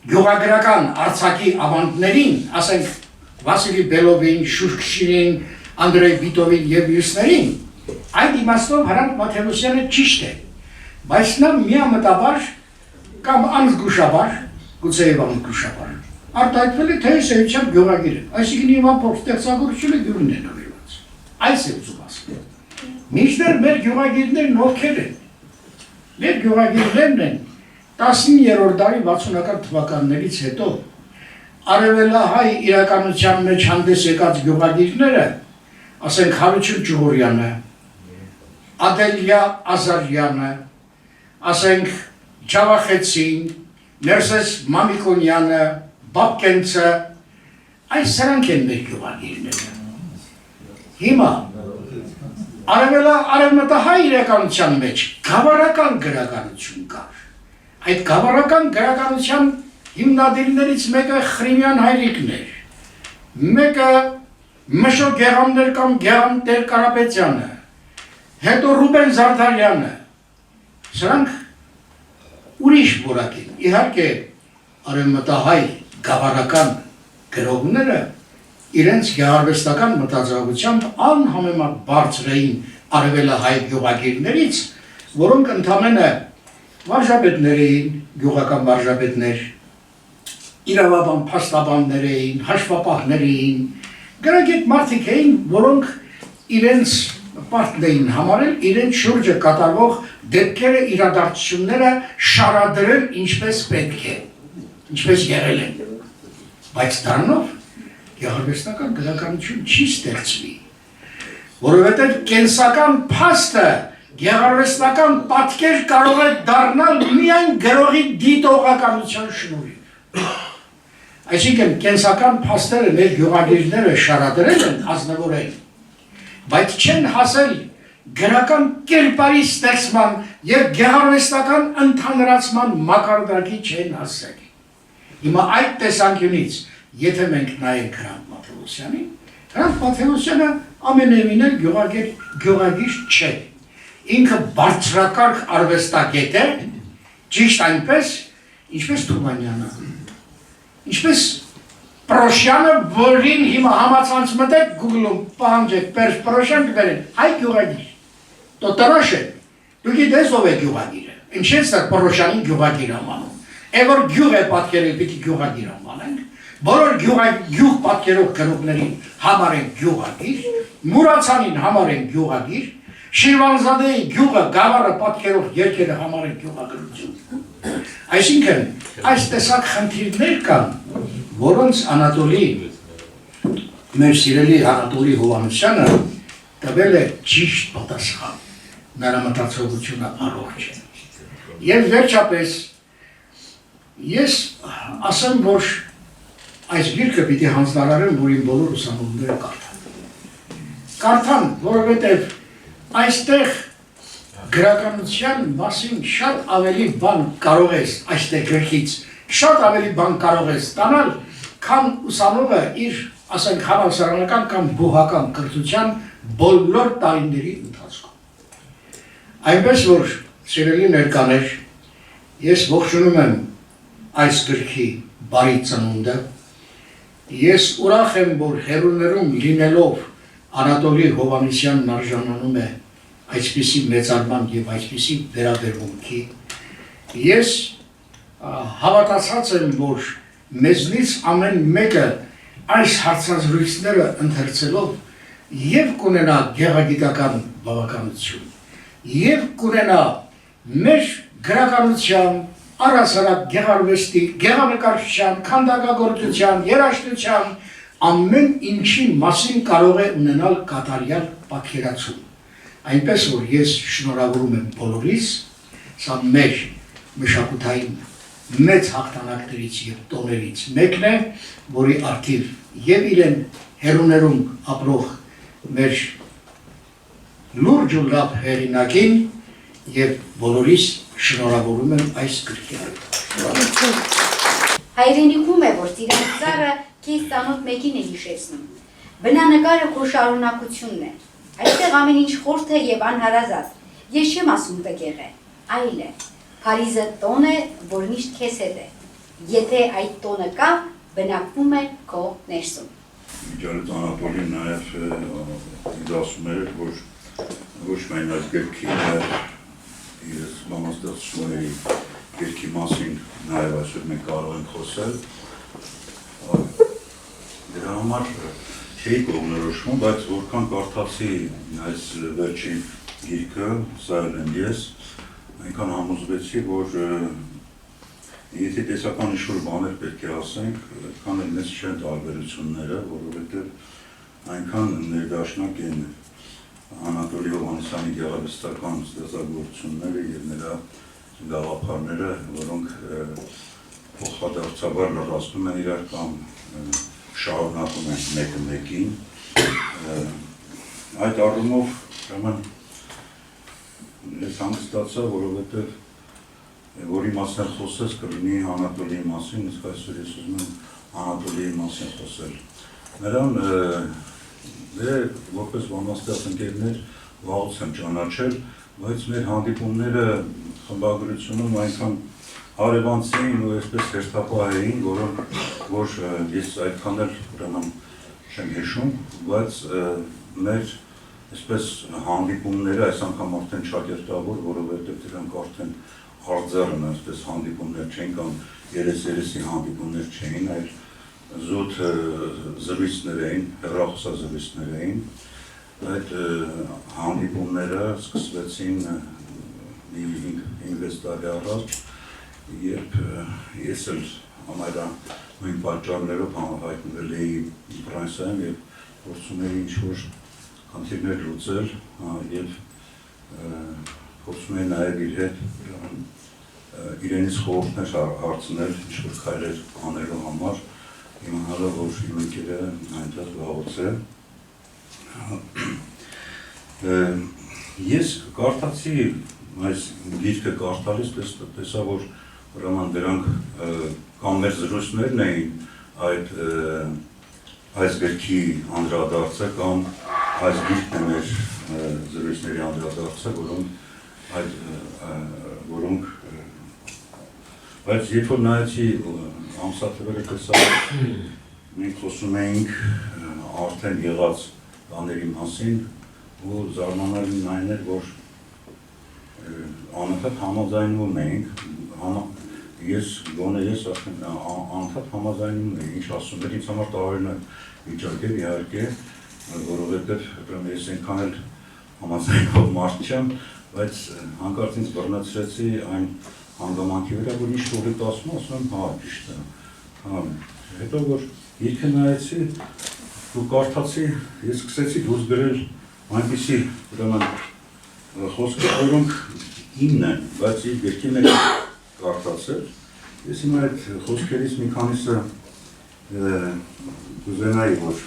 գյուղագրական արձակի ավանդներին, ասենք Վասիլի Բելովին, Շուշքշինին, Անդրեյ Բիտովին եւ մյուսներին, այդ իմաստով Հրանտ Մաթևոսյանը ճիշտ է, բայց նա միամտաբար կամ անզգուշաբար, գուցեև անզգուշաբար, արտահայտվել է թե էության գյուղագիր է, այսինքն իմ ամբողջ ստեղծագործությունը գյուղն է նվիրված։ Այս է ուզում ասել։ Մինչդեռ մեր գյուղագիրներն ովքեր են։ Մեր գյուղագիրներն են 19-րդ դարի 60-ական թվականներից հետո արևելահայ իրականության մեջ հանդես եկած գյուղագիրները, ասենք Հարություն Ջուհորյանը, Ադելյա Ազարյանը, ասենք Ջավախեցին, Ներսես Մամիկոնյանը, Բաբկենցը, այս սրանք են մեր գյուղագիրները։ Հիմա արևմտահայ իրականության մեջ գավառական գրականություն կար։ Այդ գավառական գրականության հիմնադիրներից մեկը Խրիմյան Հայրիկն էր, մեկը Մշո Գեղամներ կամ Գեղամ Տեր Կարապետյանը, հետո Ռուբեն Զարդարյանը, սրանք ուրիշ որակ են։ Իհարկե արևմտահայ գավառական գրողները իրենց գեղարվեստական մտածողությամբ անհամեմատ բարձր էին արևելահայ գյուղագիրներից, որոնք ընդամենը վարժապետներ էին, գյուղական վարժապետներ, իրավաբան փաստաբաններ էին, հաշվապահներ էին, գրագետ մարդիկ էին, որոնք իրենց պարտքն էին համարել իրենց շուրջը կատարվող դեպքերը, իրադարձությունները շարադրել ինչպես պետք է, ինչպես եղել են, բայց դրանով գեղարվեստական գրականություն չի ստեղծվի, որովհետև կենսական փաստը գեղարվեստական պատկեր կարող է դառնալ միայն գրողի դիտողականության շնորհիվ։ Այսինքն կենսական փաստերը մեր գյուղագիրները շարադրել են, ազնվորեն, բայց չեն հասել գրական կերպարի ստեղծման եւ գեղարվեստական ընդհանրացման մակարդակի չեն հասել։ Հիմա այդ տեսանկյունից եթե մենք նայենք Հրանտ Մաթեոսյանին, Հրանտ Մաթեոսյանը ամենևին էլ գյուղագիր չէ։ Ինքը բարձրակարգ արվեստագետ է, ճիշտ այնպես, ինչպես Թումանյանը, ինչպես Պրոշյանը, որին հիմա համացանց մտեք Google-ում պահանջեք Պերճ Պրոշյան կբերեն, հայ գյուղագիր, տոտորոշ է, դու գիտես ով է գյուղագիրը, ինչ ես դա Պրոշյանին գյուղագիր ամանում, որ գյուղ է պատկերել պիտի գյուղագիր ամանենք, բոլոր գյուղ պատկերող գրողներին համար են գյուղագիր, Մուրացանին համար են գյուղագիր, Շիրվանզադեի գյուղը գավառը պատկերող երկերը համար են գյուղագրություն։ Այսինքն, այս տեսակ խնդիրներ կան, որոնց Անատոլի, մեր սիրելի Անատոլի Հովհաննիսյանը տվել է ճիշտ պատասխան, նրա մտածողությունը առողջ է։ Եվ վերջապես, ես ասեմ, որ այս գիրքը պիտի հանձնարարեմ, որին բոլոր ուսանողները կարդան, որովհետև այստեղ գրականության մասին շատ ավելի բան կարող ես այստեղ գրքից, շատ ավելի բան կարող ես ստանալ, քան ուսանողը իր, ասենք, համալսարանական կամ բուհական կրթության բոլոր տարիների ընթացքում։ Այնպես որ, սիրելի ներկաներ, ես ողջունում եմ այս գրքի բարի ծնունդը, ես ուրախ եմ, որ հեռուներում լինելով Անատոլի Հովհաննիսյանն արժանանում է այսպիսի մեծարման և այսպիսի վերաբերմունքի, ես հավատացած եմ, որ մեզնից ամեն մեկը այս հարցազրույցները ընթերցելով և կունենա գեղագիտական բավականություն, և կունենա մեր գրականության, առհասարակ գեղարվեստի, գեղանկարչության, քանդակագործության, երաժշտության ամեն ինչի մասին կարող է ունենալ կատարյալ պատկերացում։ Այնպես որ ես շնորհավորում եմ բոլորիս, սա մեր մշակութային մեծ հաղթանակներից և տոներից մեկն է, որի առթիվ և իրեն հեռուներում ապրող մեր լուրջ ու լավ հեղինակին և բոլորիս շնորհավորում եմ այս գրքի։ Հայրենիքում է, որ ծիրան ծառը քեզ ծանոթ մեկին է հիշեցնում։ Բնանկարը քո շարունակությունն է։ Այստեղ ամեն ինչ խորթ է և անհարազատ։ Ես չեմ ասում տկեղ է, այլ է։ Փարիզը տոն է, որ միշտ քեզ հետ է։ Եթե այդ տոնը կա, բնակվում է քո ներսում։ Ջանից Անատոլին նաև ինձ ասում էր, որ ոչ միայն այս գրքի ես բանաստեղծությունների գրքի մասին նաև այսօր մենք կարող ենք խոսել։ Դրա համար չէի կողմնորոշվում, բայց որքան կարդացի այս վերջին գիրքը, սա եմ ես, այնքան համոզվեցի, որ եթե տեսական ինչ-որ բաներ պետք է ասենք, այդքան էլ մեծ չեն տարբերությունները, որովհետև այնքան ներդաշնակ են Անատոլի Հովհաննիսյանի գեղարվեստական ստեղծագործությունները եւ նրա գաղափարները, որոնք փոխադարձաբար լրացնում են իրար կամ շարունակում են մեկը մեկին։ Այդ առումով ուրեմն ես հանգստացա, որովհետեւ որի մասին խոսես կլինի Անատոլիի մասին, իսկ այսօր ես ուզում եմ Անատոլիի մասին խոսել։ Նրան որպես բանաստեղծ ընկերներ վաղուց եմ ճանաչել, բայց մեր հանդիպումները խմբագրությունում այնքան հարևանցի էին ու այսպես հերթապահ էին, որ ես այդքան էլ ուրեմն չեմ հիշում, բայց մեր այսպես հանդիպումները այս անգամ արդեն շագերտավոր, որովհետև դրանք արդեն արձարն այսպես հանդիպումներ չէին կամ երես-երեսի հանդիպումներ չէին, այլ զուտ զրույցներ էին, հեռախոսազրույցներ էին։ Այդ հանդիպումները սկսվեցին մի 5-6 տարի առաջ, երբ ես էլ համարյա նույն պատճառներով հայտնվել էի Ֆրանսիայում եւ փորձում էի ինչ-որ խնդիրներ լուծել եւ փորձում էի նաեւ իր հետ իրենից խորհուրդներ հարցնել ինչ-որ քայլեր անելու համար, իմանալով որ իմ ընկերը այնտեղ վաղուց է։ Ես կարդացի այս գիրքը կարդալիս տեսա, որ ուրեմն դրանք կամ մեր զրույցներն էին այս գրքի անդրադարձը կամ այս գիրքն է մեր զրույցների անդրադարձը, որոնք բայց երբ որ նայեցի ամսաթվերը տեսա, մենք խոսում էինք արդեն եղած բաների մասին ու զարմանալին այն էր, որ անընդհատ համաձայնվում էինք, ես անընդհատ համաձայնվում էի, ինչ ասում էր, ինձ համար տարօրինակ վիճակ էր իհարկե, որովհետև ես այնքան էլ համաձայնվող մարդ չեմ, բայց հանկարծ ինձ բռնացրեցի այն հանգամանքի վրա, որ ինչ որ ասում եմ, հա, ճիշտ է, հետո որ գիրքը նայեցի ու կարդացի, ես սկսեցի դուրս գրել այնպիսի ուրեմն խոսքեր, որոնք իմն են, բայց իր գրքի մեջ կարդացել, ես հիմա այդ խոսքերից մի քանիսը կուզենայի, որ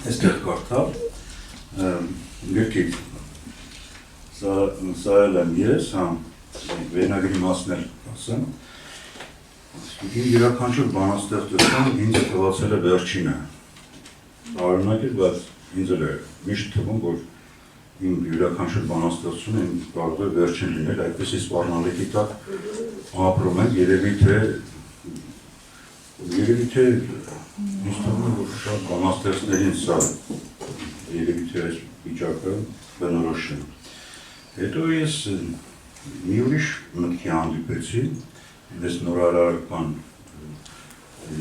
այստեղ կարդալ, գրքից սա էլ եմ ես, վերնագրի մասն էլ ասեմ, իմ յուրաքանչյուր բանաստեղծություն ինձ թվացել է վերջինը, տարօրինակ էր, բայց ինձ էլ է միշտ թվում, որ իմ յուրաքանչյուր բանաստեղծությունը կարող է վերջին լինել, այդպիսի սպառնալիքի տակ ապրում ենք, երևի թե ինձ թվում է, որ շատ բանաստեղծներին սա երևի թե այս վիճակը բնորոշ է։ Հետո ես մի ուրիշ մտքի հանդիպեցի, ես նորարարական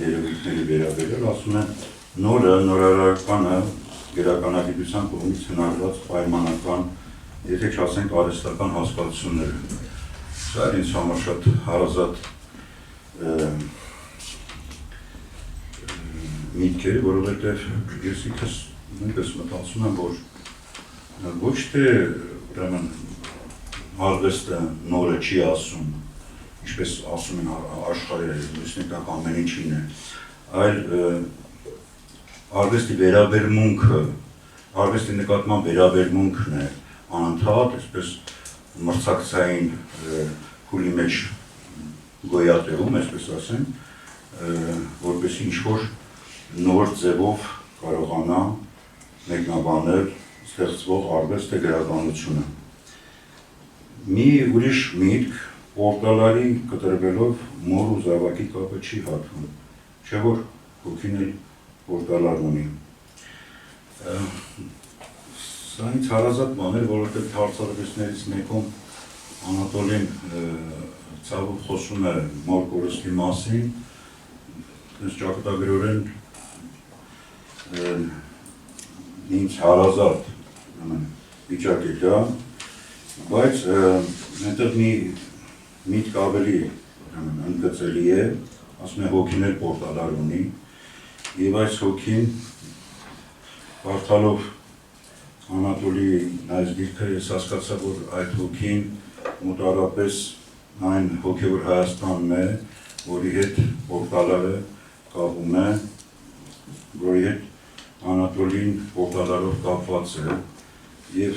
երևույթների վերաբերել, ասում են նորարարականը գրականագիտության կողմից հնարված պայմանական, եթե չասենք արհեստական հասկացությունները։ Սա ինձ համար շատ հարազատ միտք է, որովհետև ես ինքս նույնպես մտածում եմ, որ ոչ թե ուրեմն արվեստը նորը չի ասում, ինչպես ասում են աշխարհի լուսնիկակ ամեն ինչին է, այլ արվեստի վերաբերմունքը, արվեստի նկատմամբ վերաբերմունքն է անընդհատ, այսպես մրցակցային փուլի մեջ գոյատևում, այսպես ասեմ, որպեսզի ինչ-որ նոր ձևով կարողանա մեկնաբանել ստեղծվող արվեստի գրականությունը։ Մի ուրիշ միտք Պորտալարի կտրվելով մոր ու զավակի կապը չի հատվում, չէ որ հոգին էլ Պորտալար ունի։ Սա ինձ հարազատ բան էր, որովհետև հարցազրույցներից մեկում Անատոլին ցավով խոսում է մոր կորստի մասին, ես ճակատագրորեն ինձ հարազատ վիճակ է դա, բայց այնտեղ մի միտք ավելի ընդգծելի է, ասում է հոգին էլ Պորտալար ունի, և այս հոգին կարդալով Անատոլի այս գիրքը ես հասկացա, որ այդ հոգին մոտարապես այն հոգևոր Հայաստանն է, որի հետ Պորտալարը կապում է, որի հետ Անատոլին Պորտալարով կապված է և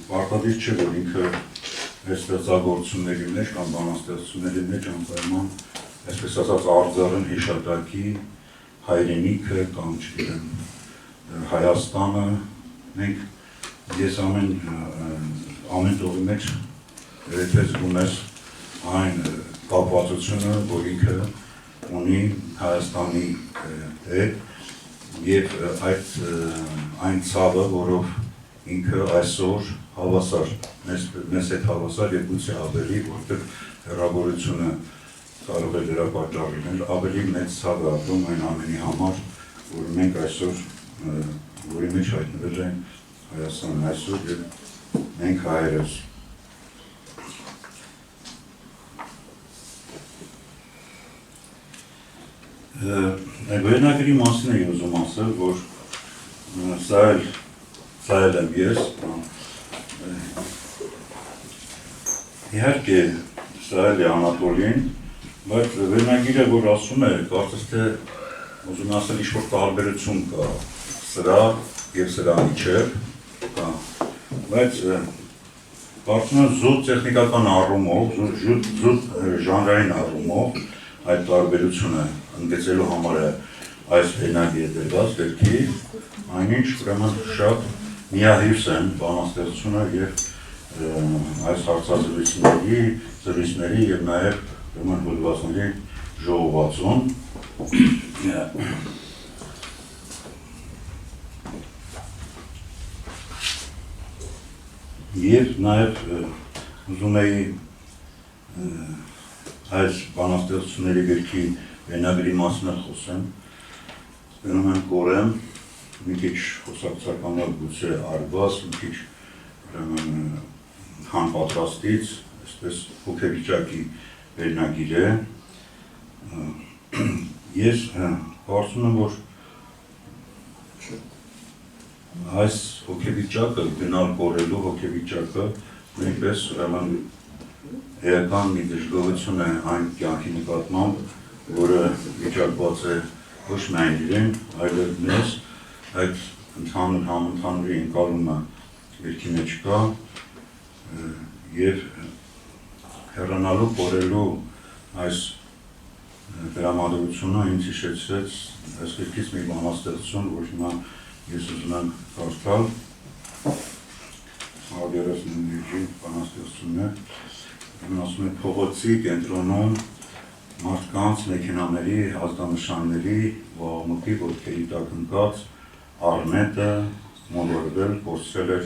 պարտադիր չէ, որ ինքը այս ստեղծագործությունների մեջ կամ բանաստեղծությունների մեջ անպայման այսպես ասած արձարն հիշատակի հայրենիքը կամ չգիտեմ Հայաստանը մենք ես ամեն տողի մեջ երեքվեց զգում ես այն կապվածությունը, որ ինքը ունի Հայաստանի հետ և այն ցավը, որով ինքը այսօր հավասար, մեզ հետ հավասար և գուցե ավելի, որտեղ հեռավորությունը կարող է դրա պատճառ լինել, ավելի մեծ ցավ է ապրում այն ամենի համար, որ մենք այսօր, որի մեջ հայտնվել են Հայաստան այսօր և մենք հայերս։ Վերնագրի մասին է ուզում ասել, որ սա էլ եմ ես, իհարկե սա էլ է Անատոլին, բայց վերնագիրը, որ ասում է, կարծես թե ուզում ասել ինչ-որ տարբերություն կա սրա և սրա միջև, բայց կարծում եմ զուտ տեխնիկական առումով, զուտ ժանրային առումով այդ տարբերությունը ընդգծելու համար է այս վերնագիրը դրված վերքի, այնինչ ուրեմն շատ միահյուրս են բանաստեղծությունը և այս հարցազրույցների և նաև ուրեմն հոդվածների ժողովածուն։ Եվ նաև ուզում էի այս բանաստեղծությունների վերքի վերնագրի մասն խոսեմ, սպենում եմ կորեմ, մի քիչ խոսակցականով գուցե արված, մի քիչ հանպատրաստից, այսպես հոգեվիճակի վերնագիր է։ Ես կարծում եմ, որ այս հոգեվիճակը, գնալ կորելու հոգեվիճակը, նույնպես էական մի դժգոհություն է այն կյանքի նկատմամբ, որը վիճակված է ոչ միայն իրեն, այլև մեզ, այդ համընդհանուրի ընկալումը վերքի մեջ կա և հեռանալու կորելու այս տրամադրությունը ինձ հիշեցրեց այս վերքից մի բանաստեղծություն, որ հիմա ես ուզում եմ կարդալ, 139 բանաստեղծությունն է, ասում է փողոցի կենտրոնում մարդկանց, մեքենաների, ազդանշանների, վաղամուտի ոտքերի տակ ընկած Առնետը մոլորվել փորձել էր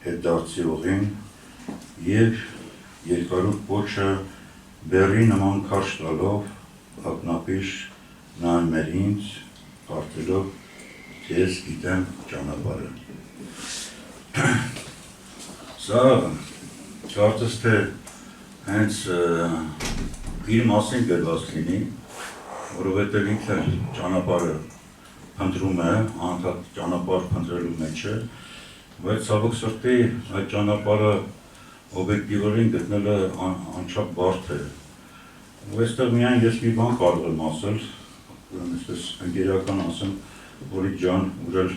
հետդարձիողին և երկարուտ պոչը բեռի նման քարշ տալով ակնապիշ նայում էր ինձ, կարդելով ես գիտեմ ճանապարհը։ Սա կարծես թե հենց իր մասին գրված լինի, որովհետև ինքը ճանապարհը փնտրում է, անդադ ճանապարհ փնտրելու մեջ է, բայց ցավոք սրտի այդ ճանապարհը օբյեկտիվորեն գտնելը անչափ բարդ է։ Ու այստեղ միայն ես մի բան կարող եմ ասել, այսպես ընկերական ասեմ, Որիկ ջան, ուր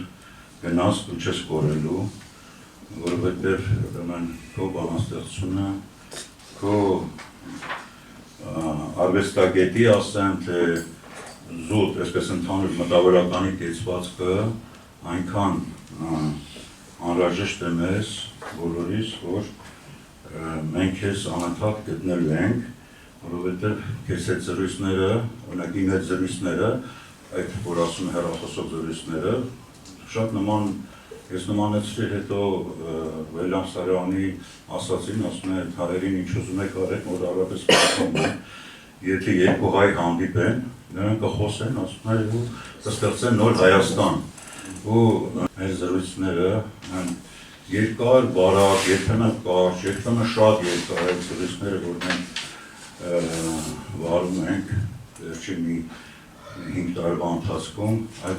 գնաս ու չես կորելու, որովհետև քո բանաստեղծությունը, քո արվեստագետի ասեմ, թե զուտ, այսպես ընդհանուր մտավորականի կեցվածքը այնքան անհրաժեշտ է մեզ բոլորիս, որ մենք ես անընդհատ գտնելու ենք, որովհետև քեզ հետ զրույցները, օրինակ իմ հետ զրույցները, այդ որ ասում հեռախոսով զրույցները, շատ նման, ես նմանեցրի հետո Վելյամ Սարյանի ասացին, ասում է հայերին ինչ ուզում եք արեք, որ առապես պատասխանում է, եթե երկու հայ հանդիպեն, նրանք կխոսեն, ասում է ու կստեղծեն նոր Հայաստան, ու այս զրույցները երկար, բարակ, երբեմն կարճ, երբեմն շատ երկար այդ զրույցները, որ մենք վարում ենք վերջին մի 5 տարվա ընթացքում, այդ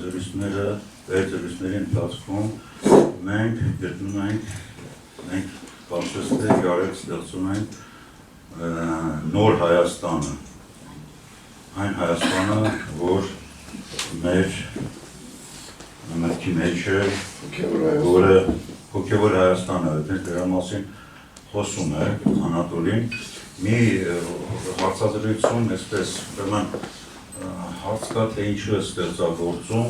զրույցների ընթացքում մենք գտնում ենք կարծես թե իրարից ստեղծում ենք նոր Հայաստանը, այն Հայաստանը, որ մեր մտքի մեջ է, որը հոգևոր Հայաստանը է, դրա մասին խոսում է Անատոլին, մի հարցազրույցում այսպես հարց կա, թե ինչու է ստեղծագործում,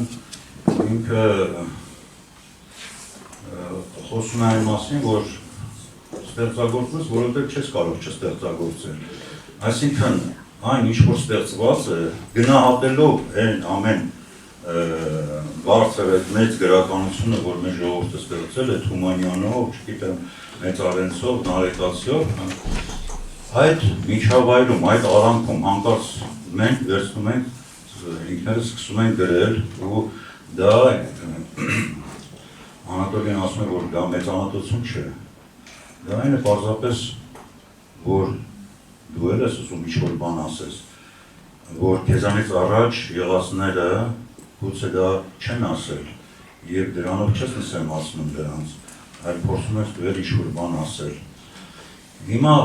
ինքը խոսում է այն մասին, որ ստեղծագործում ես, որովհետև չես կարող չստեղծագործել, այսինքն այն ինչ որ ստեղծված է, գնահատելով այն ամեն բարձր այդ մեծ գրականությունը, որ մեր ժողովուրդը ստեղծել է Թումանյանով, չգիտեմ, Մեծարենցով, Նարեկացիով, այդ միջավայրում, այդ արանքում հանկարծ մենք վերցնում ենք, ինքներս սկսում ենք գրել ու դա Անատոլին ասում է, որ դա մեծամտություն չէ, դա այն է պարզապես, որ դու էլ ես ուզում ինչ-որ բան ասես, որ քեզանից առաջ եղածները գուցե դա չեն ասել և դրանով չես նսեմ ասնում դրանց, այլ փորձում ես դու էլ ինչ-որ բան ասել։ Հիմա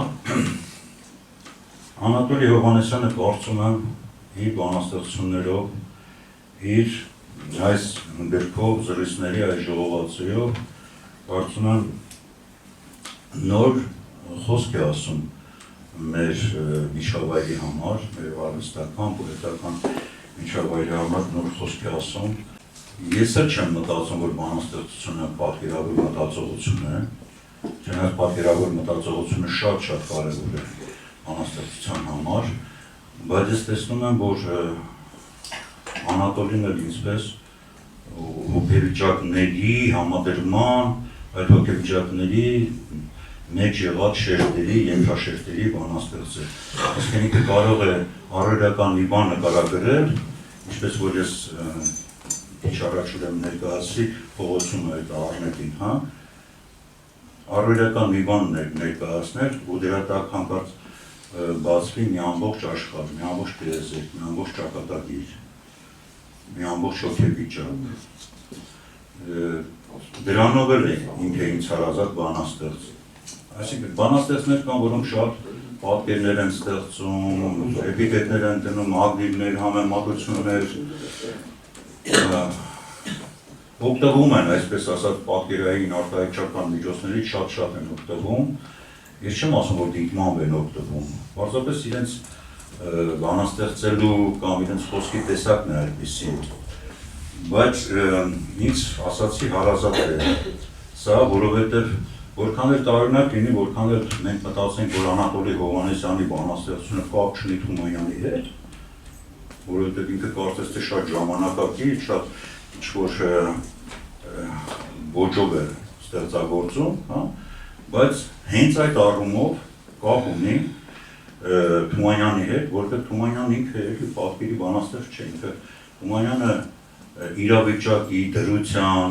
Անատոլի Հովհաննիսյանը կարծում եմ իր բանաստեղծություններով, իր այս գրքով, զրույցների այս ժողովածույով, կարծում եմ նոր խոսք է ասում մեր միջավայրի համար, մեր արվեստական, պոետական միջավայրի համար նոր խոսք է ասում։ Ես էլ չեմ մտածում, որ բանաստեղծությունը պատկերավոր մտածողություն է, չնայած պատկերավոր մտածողությունը շատ կարևոր է բանաստեղծության համար, բայց ես տեսնում եմ, որ Անատոլին էլ ինձպես հոգեվիճակների համադրման, այդ հոգեվիճակների մեջ եղած շերտերի, ենթաշերտերի բանաստեղծ է։ Այսինքն ինքը կարող է առօրյական մի բան նկարագրել, ինչպես որ ես ինչ առաջ ուրեմն ներկայացրի փողոցում այդ աղմեկին, հա, առօրյական մի բան ներկայացնել ու դրա տակ հանկարծ բացվի մի ամբողջ աշխարհ, մի ամբողջ տիեզերք, մի ամբողջ ճակատագիր, մի ամբողջ հոգեվիճակ։ Դրանով էլ է ինքը ինձ հարազատ բանաստեղծ։ Այսինքն բանաստեղծներ կան, որոնք շատ պատկերներ են ստեղծում, էպիթետներ են դնում, ագնիվներ, համեմատություններ, օգտվում են, այսպես ասած, պատկերային արտահայտչական միջոցներից շատ են օգտվում։ Ես չեմ ասում, որ դիտմամբ են օգտվում, պարզապես իրենց բանաստեղծելու կամ իրենց խոսքի տեսակն է այդպիսին, բայց ինձ ասացի հարազատ է սա, որովհետև որքան էլ տարօրինակ լինի, որքան էլ մենք մտածենք, որ Անատոլի Հովհաննիսյանի բանաստեղծությունը կապ չունի Թումանյանի հետ, որովհետև ինքը կարծես թե շատ ժամանակակից, շատ ինչ-որ ոճով է ստեղծագործում, հա, բայց հենց այդ առումով կապ ունի Թումանյանի հետ, որովհետև Թումանյանն ինքը պատկերի բանաստեղծ չէ, ինքը Թումանյանը իրավիճակի, դրության,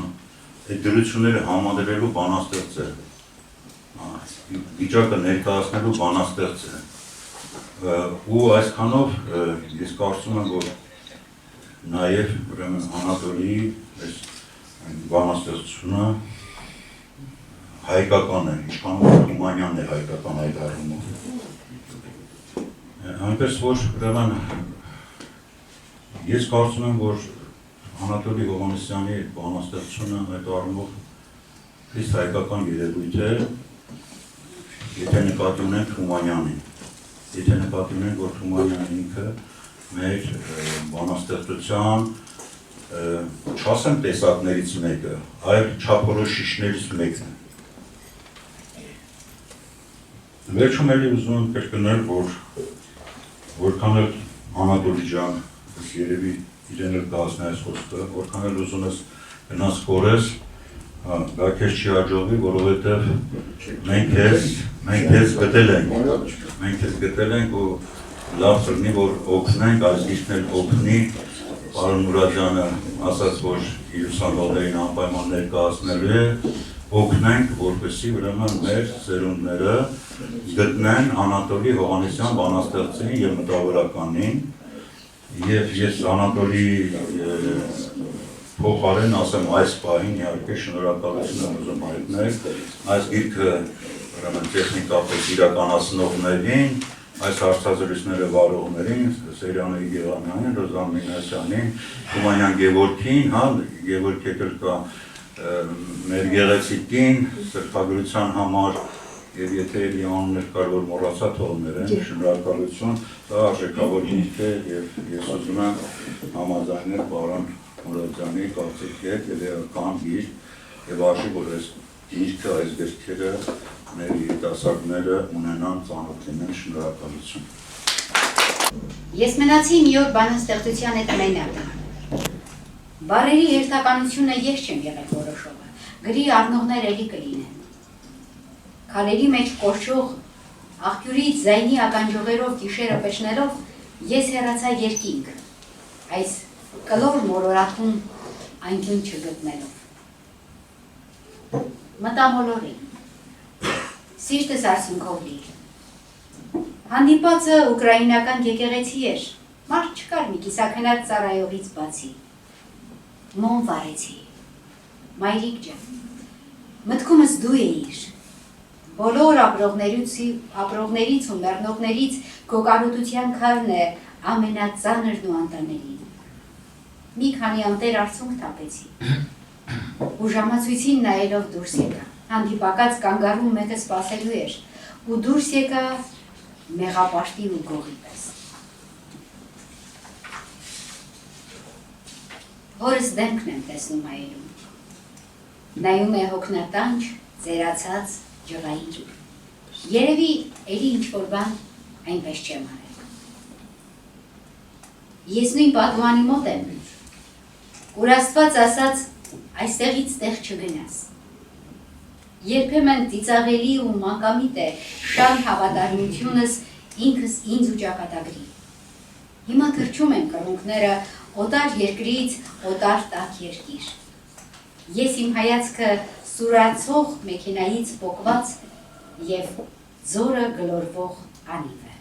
այդ դրությունները համադրելու բանաստեղծ է, վիճակը ներկայացնելու բանաստեղծ է, ու այսքանով ես կարծում եմ, որ նաև ուրեմն Անատոլիի այս բանաստեղծությունը հայկական է, ինչքան Թումանյանն է հայկական այդ առումով։ Այնպես որ ուրեմն ես կարծում եմ, որ Անատոլի Հովհաննիսյանի բանաստեղծությունը այդ առումով խիստ հայկական երևույթ է, եթե նկատի ունենք Թումանյանին, եթե նկատի ունենք, որ Թումանյանն ինքը մեր բանաստեղծության չասեմ տեսակներից մեկը, այլ չափորոշիչներից մեկն է։ Վերջում էլի ուզում եմ կրկնել, որ որքան էլ Անատոլի ջան, երևի իրեն էլ կհասնի այս խոսքը, որքան էլ ուզում ես գնաս կորես, դա քեզ չի հաջողվի, որովհետև մենք քեզ գտել ենք ու լավ կլինի, որ օգնենք, այս գիրքն էլ օգնի, պարոն Մուրադյանը ասաց, որ իր ուսանողներին անպայման ներկայացնելու է, օգնենք, որպեսզի ուրեմն մեր սերունդները գտնեն Անատոլի Հովհաննիսյան բանաստեղծին և մտավորականին, և ես Անատոլի փոխարեն ասեմ այս պահին իհարկե շնորհակալություն եմ ուզում հայտնել այս գիրքը ուրեմն տեխնիկապես իրականացնողներին, այս հարցազրույցները վարողներին, Սերյանե Գեղամյանին, Ռոզան Մինասյանին, Թումանյան Գևորգին, հա, Գևորգ եկել կա մեր գեղեցիկին, սրբագրության համար եւ եթե էլի անուններ կար, որ մոռացա թողներ են, շնորհակալություն, դա արժեքավոր գիրք է եւ ես ուզում եմ համաձայնել պարոն Մուրադյանի կարծիքի հետ եւ էական գիրք եւ արժի որ այս գիրքը, այս գրքերը մեր երիտասարդները ունենան, ծանոթ լինեն, շնորհակալություն։ Ես մնացի մի օր բանաստեղծության հետ մենակ։ Բարերի հերթականությունը ես չեմ եղել որոշողը, գրի առնողներ էլի կլինեն։ Քարերի մեջ կորչող, աղբյուրից ձայնի ականջողերով գիշերը պեչնելով, ես հեռացա երկինք, այս կլոր մոլորակում անկյուն չգտնելով։ Մտա մոլորի, սիրտս արցունքով լի։ Հանդիպածը ուկրաինական եկեղեցի էր, մարդ չկար մի կիսաքնած ծառայողից բացի։ Մոմ վարեցի, մայրիկ ջան, մտքումս դու էիր, բոլոր ապրողներից ու մեռնողներից քո կարոտության քարն է ամենածանրն ու անտանելին։ Մի քանի անտեր արցունք թափեցի, ու ժամացույցին նայելով դուրս եկա, հանդիպակաց կանգառում մեկը սպասելու էր, ու դուրս եկա մեղապաշտի ու գողի պես։ Հորս դեմքն եմ տեսնում այրում, նայում է հոգնատանջ, ձերացած ջղային, երևի էլի ինչ-որ բան այնպես չեմ արել։ Ես նույն պատուանի մոտ եմ, ուր Աստված ասաց այստեղից տեղ չգնաս։ Երբեմն ծիծաղելի ու մանկամիտ է շան հավատարմությունս ինքս ինձ ու ճակատագրի։ Հիմա թրջում եմ կռունկները օտար երկրից օտար տաք երկիր։ Ես իմ հայացքը սուրացող մեքենայից պոկված և ձորը գլորվող անիվ է։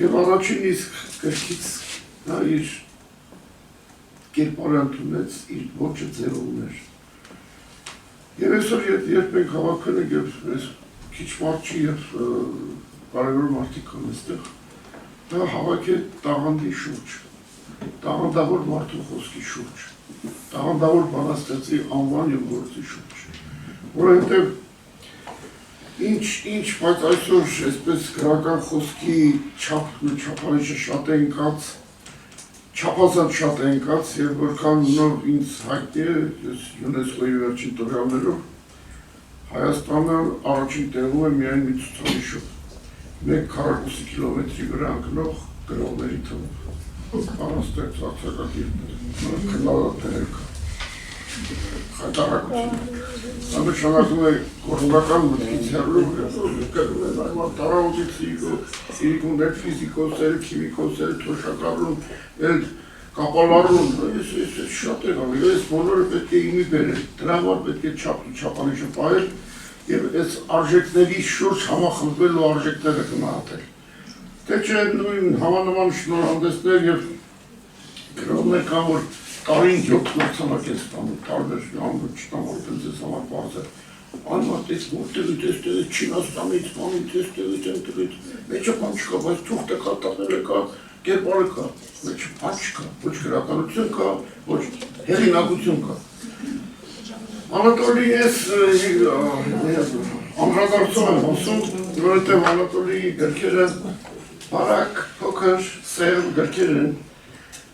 Եվ առաջին իսկ գրքից նա իր կերպարը ընդունեց, իր ոճը ձևում էր։ Եվ այսօր երբ մենք հավաքվել ենք և քիչ մարդ չի և կարևոր մարդիկ կան այստեղ, դա հավաք է տաղանդի շուրջ, տաղանդավոր մարդու խոսքի շուրջ, տաղանդավոր բանաստեղծի անվան և գործի շուրջ, որովհետև ինչ, բայց այսօր այսպես գրական խոսքի չափն ու չափանիշը շատ է ընկած, չափազանց շատ է ընկած և որքան նոր ինձ հայտնի է, ես ՅՈՒՆԵՍԿՕ-ի վերջին տվյալներով Հայաստանը առաջին տեղում է միայն մի ցուցանիշով, 1 քառակուսի կիլոմետրի վրա ընկնող գրողների թվով, բանաստեղծ, արձակագիրներ, քննադատներ կա, խայտարակություն, դա նշանակում է կողմնական մտքից հեռու, գրում են այման տարավոտից իրիկուն էլ ֆիզիկոս էլ, քիմիկոս էլ, թոշակարուն, էլ կապալարուն, ես շատ է գալ, ես բոլորը պետք է իմի բերել, դրա համար պետք է չափանիշը պահել և այս արժեքների շուրջ համախմբվել ու արժեքները գնահատել։ Թե չէ նույն համանման շնորհանդեսներ և գրողներ կան, որ տարին 7 մրցանակ են ստանում, տարբեր անվը չտամալ դենց համար պարզ է։ Անմատից որտեղից էստեղից Չինաստանից, մանից էստեղից ենտեղից, մեջը բան չկա, բայց թուղթը կա, տաղները կա, կերպարը կա, մեջը բան չկա, ոչ գրականություն կա, ոչ հեղինակություն կա։ Անատոլի ես անդրադարձում եմ ասում, որովհետև Անատոլիի գրքերը բարակ, փոքր, սերմ գրքեր են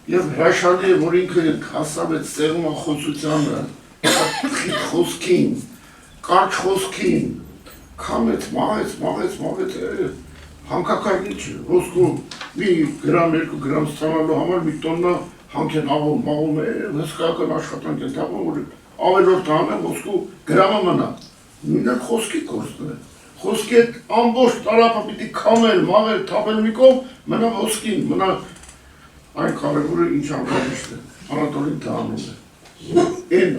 և հրաշալի է, որ ինքը հասավ այդ սերմախոսությանը, խիտ խոսքին, կարճ խոսքին, քամեց, մաղեց, հանքակայնի չէ, ոսկու մի գրամ, 2 գրամ ստանալու համար մի տոննա հանք են մաղում է, հսկայական աշխատանք են թաղում, որ ավելորդ անեմ, ոսկու գրամը մնա, նույնակ խոսքի կորսն է, խոսքի հետ ամբողջ տարապը պիտի քամել, մաղել, թապել մի կողմ, մնա ոսկին, մնա այն կարևորը ինչ անկանիշն է, Անատոլին տանում է, են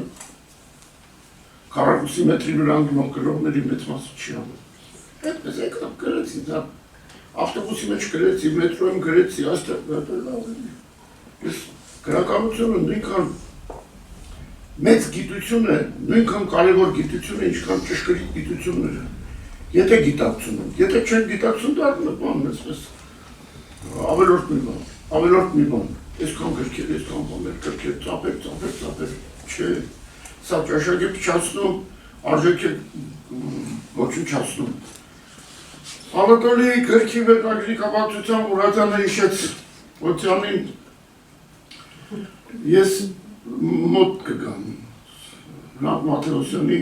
քառակուսի մետրի վրա ընկնող գրողների մեծ մասը չի անել, այդպես եկնապ գրեցի, դա ավտոբուսի մեջ գրեցի, մետրոյում գրեցի, այստեղ վերդել ավելի, ես գրականությունը նույնքան մեծ գիտություն է, նույնքան կարևոր գիտություն է, ինչքան ճշգրիտ գիտությունները։ Եթե գիտակցում են, եթե չեն գիտակցում, դառնում է բան մեծպես։ Ավելորդ մի բան, այսքան գրքեր, այսքան բաներ, գրքեր, ծապեր, չէ, սա ճաշակ է փչացնում, արժեք է ոչնչացնում։ Անատոլիի գրքի վերնագրի կապակցությամբ Մուրադյանը հիշեց Օթյանին, ես մոտ կգամ, Հրանտ Մաթեոսյանի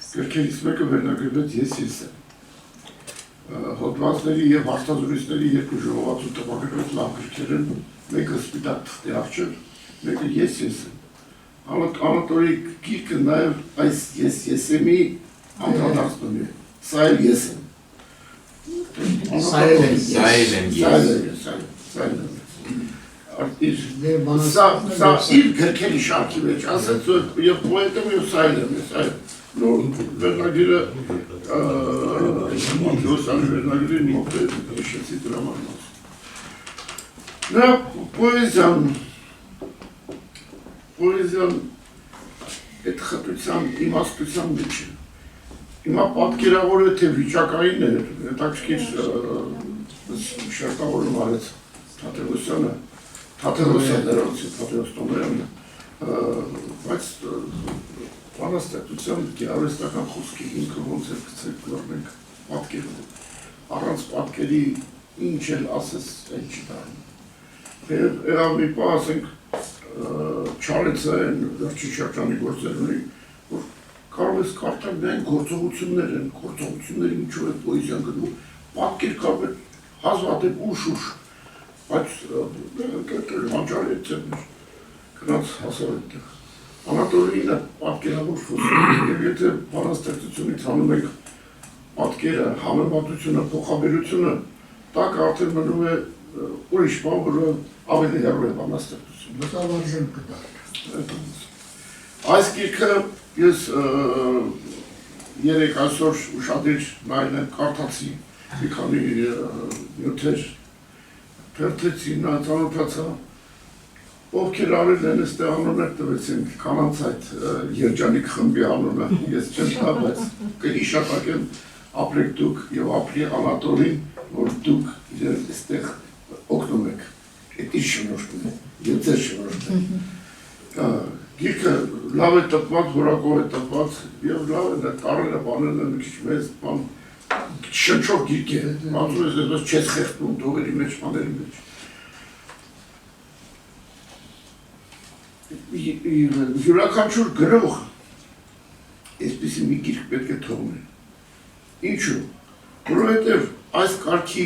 գրքերից մեկը վերնագրվեց ես եմ։ Հոդվածների և հարցազրույցների երկու ժողովածու տպագրված լավ գրքեր են, մեկը սպիտակ թղթի առջև, մեկը ես եմ։ Անատոլիի գիրքը նաև այս ես եմի անդրադարձնում է, սա էլ ես եմ։ Սա իր գրքերի շարքի մեջ ասեց և պոետը մի սայլ եմ, վերնագիրը Մաթեոսյանի վերնագիրը նիպը հիշեցի դրամանոց։ Նրա պոեզիան այդ խտության իմաստության մեջ է։ Հիմա պատկերավոր է, թե վիճակային է, հետաքրքիր շերտավորում արեց Թադևոսյանը, Թադևոսյանը, բայց բանաստեղծության գեղարվեստական խոսքի ինքը ոնց է գցել կլորնենք պատկերում, առանց պատկերի ինչ էլ ասես էլ չի դառնում։ Եղավ մի պահ, ասենք, Չարեցային վերջին շրջանի գործերունի, որ կարող ես կարդալ միայն գործողություններ են, գործողությունների միջով է պոեզիան գնում, պատկեր կարող է հազվադեպ ուշ, բայց հանճարի է ծերներ, գնաց հասավ այդտեղ։ Անատոլիին է պատկերավոր խոսում, և եթե բանաստեղծությունից հանում եք պատկերը, համեմատությունը, փոխաբերությունը, դա արդեն մնում է ուրիշ բան, որը ավելի հեռու է բանաստեղծություն։ Մտավարժեն կտա։ Այս գիրքը ես երեք այսօր ուշադիր նայել եմ կարդացի, մի քանի նյութեր թերթեցի, ծանոթացա, ովքեր արել են այստեղ անուններ տվեցին կանանց այդ երջանիկ խմբի անունը, ես չեմ տա, բայց կհիշատակեմ ապրեք դուք և ապրի Անատոլին, որ դուք իրեն այստեղ օգնում եք, այդ իր շնորհքն է, և ձեր շնորհքն է։ Գիրքը լավ է տպված, որակով է տպված, և լավ է տարելը բաներն են մի քիչ մեծ բան, շնչող գիրք է, բանցում ես ես չես խեղդում դողերի մեջ, բաների մեջ։ Յուրաքանչյուր գրող այսպիսի մի գիրք պետք է թողնել։ Ինչու՞, որովհետև այս կարգի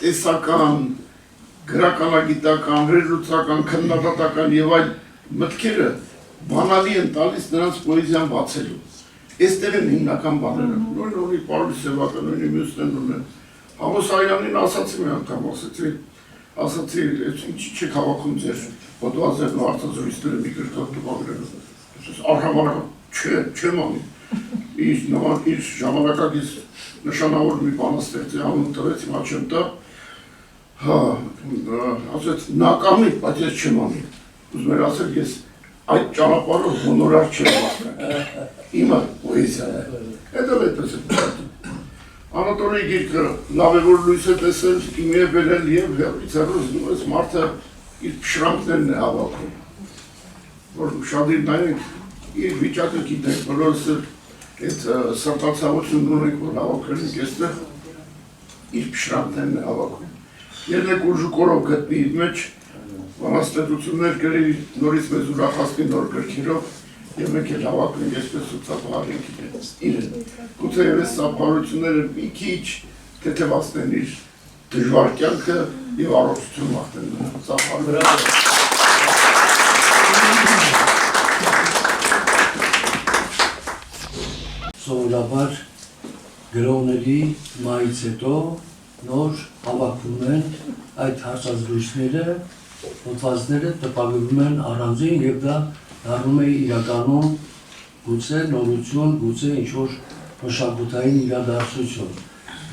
տեսական, գրականագիտական, վերլուծական, քննադատական և այլ մտքերը բանալի են տալիս նրանց պոեզիան բացելու։ Այստեղ են հիմնական բաները, նույն ունի Պարուս Սևակը, նույնի մյուսներն ունեն։ Համոսարյանին ասացի մի անգամ, ասացի, ինչի չեք հավաքում ձեր հոդվածերն ու հարցազրույցները մի գրքով տպագրելու։ Արհամարակ չեմ անի, իր ժամանակակից նշանավոր մի բանաստեղծի անուն տվեց, հիմա չեմ տա, ասեց նա կանի, բայց ես չեմ անի։ Ուզում էր ասել, ես այդ ճանապարհով հոնորար չեմ հասկանում, իմը պոեզիան է, հետև այդպես է պատատում։ Անատոլիի գիրքը լավ է, որ լույս է տեսել, իմի է բերել և հեռուց զգում ես մարդը իր փշրանքներն է հավաքում, որ ուշադիր նայենք, իր վիճակը գիտենք, բոլորս այդ սրտացավությունն ունենք, որ հավաքել ենք այստեղ, իր փշրանքներն է հավաքում։ Ելնեք ուժուկորով գտնի իր մեջ, բանաստեղծություններ գրի, նորից մեզ ուրախացնի նոր գրքերով, և մենք էլ հավաքենք այսպես ցուցաբերենք իրեն։ Գուցեև այս ծափարությունները մի քիչ թեթևացնեն իր դժվար կյանքը և առողջություն մաղթեն ծափարները։ Սովորաբար գրողների մայից հետո նոր հավաքում են այդ հարցազրույցները, հոդվածները տպագրվում են առանձին և դա դառնում է իրականում գուցե նորություն, գուցե ինչ-որ մշակութային իրադարձություն։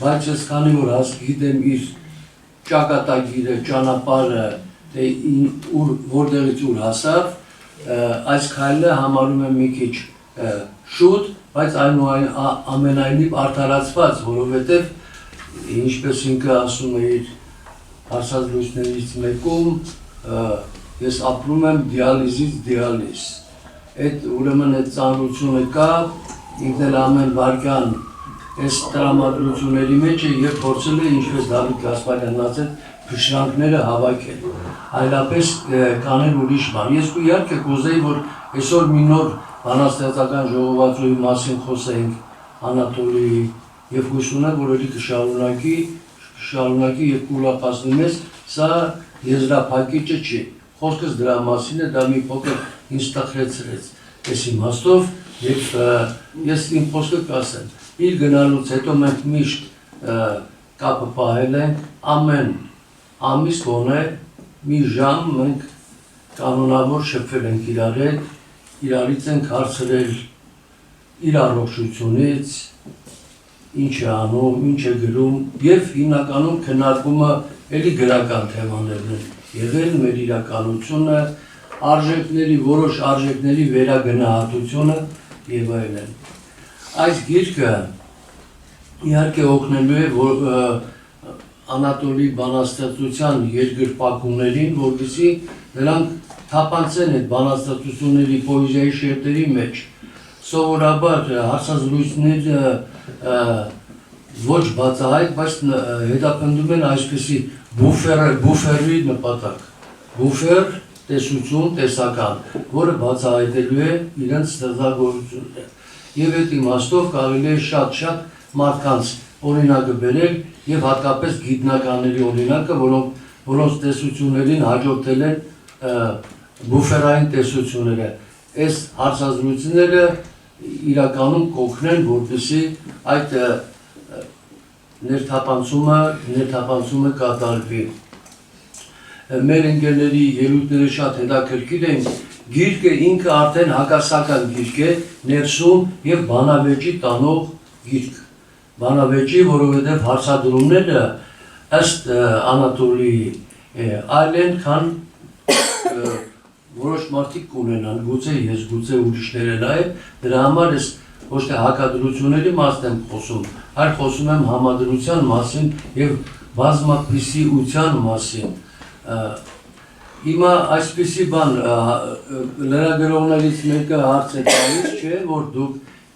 Բայց ես քանի որ գիտեմ իր ճակատագիրը, ճանապարհը, որտեղից ուր հասավ, այս քայլը համարում եմ մի քիչ շուտ, բայց ամենայնիվ արդարացված, որովհետև ինչպես ինքը ասում է իր հարցազրույցներից մեկում, ես ապրում եմ դիալիզից դիալիզ։ Ուրեմն այդ ծանրությունը կա, ինքն էլ ամեն վարկյան այս տրամադրությունների մեջ է և փորձել է ինչպես Դավիթ Գասպարյանն ասել, փշրանքները հավաքել, այլապես կանել ուրիշ բան։ Ես իհարկե կուզեի, որ այսօր մի նոր բանաստեղծական ժողովածուի մասին խոսենք Անատոլիի և հույս ունեմ, որ էլի կշարունակի և կուրախացնի մեզ, սա եզրափակիչը չի։ Խոսքս դրա մասին է, դա մի փոքր ինձ տխրեցրեց այս իմաստով և ես իմ խոսքը կասեմ։ Իր գնալուց հետո մենք միշտ կապը պահել ենք, ամեն ամիս գոնե մի ժամ մենք կանոնավոր շփվել ենք իրար հետ, իրարից ենք հարցրել իր առողջությունից, ինչ է անում, ինչ է գրում և հիմնականում քննարկումը էլի գրական թեմաներն են եղել, մեր իրականությունը, որոշ արժեքների վերագնահատությունը և այլն։ Այս գիրքը իհարկե օգնելու է Անատոլիի բանաստեղծության երկրպագուներին, որպեսզի նրանք թափանցեն այդ բանաստեղծությունների պոեզիայի շերտերի մեջ։ Սովորաբար հարցազրույցները ոչ բացահայտ, բայց հետապնդում են այսպիսի բուֆերի նպատակ, բուֆեր տեսություն, տեսական, որը բացահայտելու է իրենց ստեղծագործությունները։ Եվ այդ իմաստով կարելի է շատ մարդկանց օրինակը բերել և հատկապես գիտնականների օրինակը, որոնց տեսություններին հաջորդել են բուֆերային տեսությունները։ Այս հարցազրույցները իրականում կօգնեն, որպեսզի այդ ներթափանցումը կատարվի։ Մեր ընկերների ելույթները շատ հետաքրքիր են, գիրքը ինքը արդեն հակասական գիրք է, ներսում և բանավեճի տանող գիրք։ Բանավեճի, որովհետև հարցադրումները ըստ Անատոլիի այլ են, քան որոշ մարդիկ կունենան, գուցե ես, գուցե ուրիշները նաև, դրա համար ես ոչ թե հակադրությունների մասն եմ խոսում, այլ խոսում եմ համադրության մասին և բազմապիսիության մասին։ Հիմա այսպիսի բան լրագրողներից մեկը հարց է տալիս, չէ, որ դուք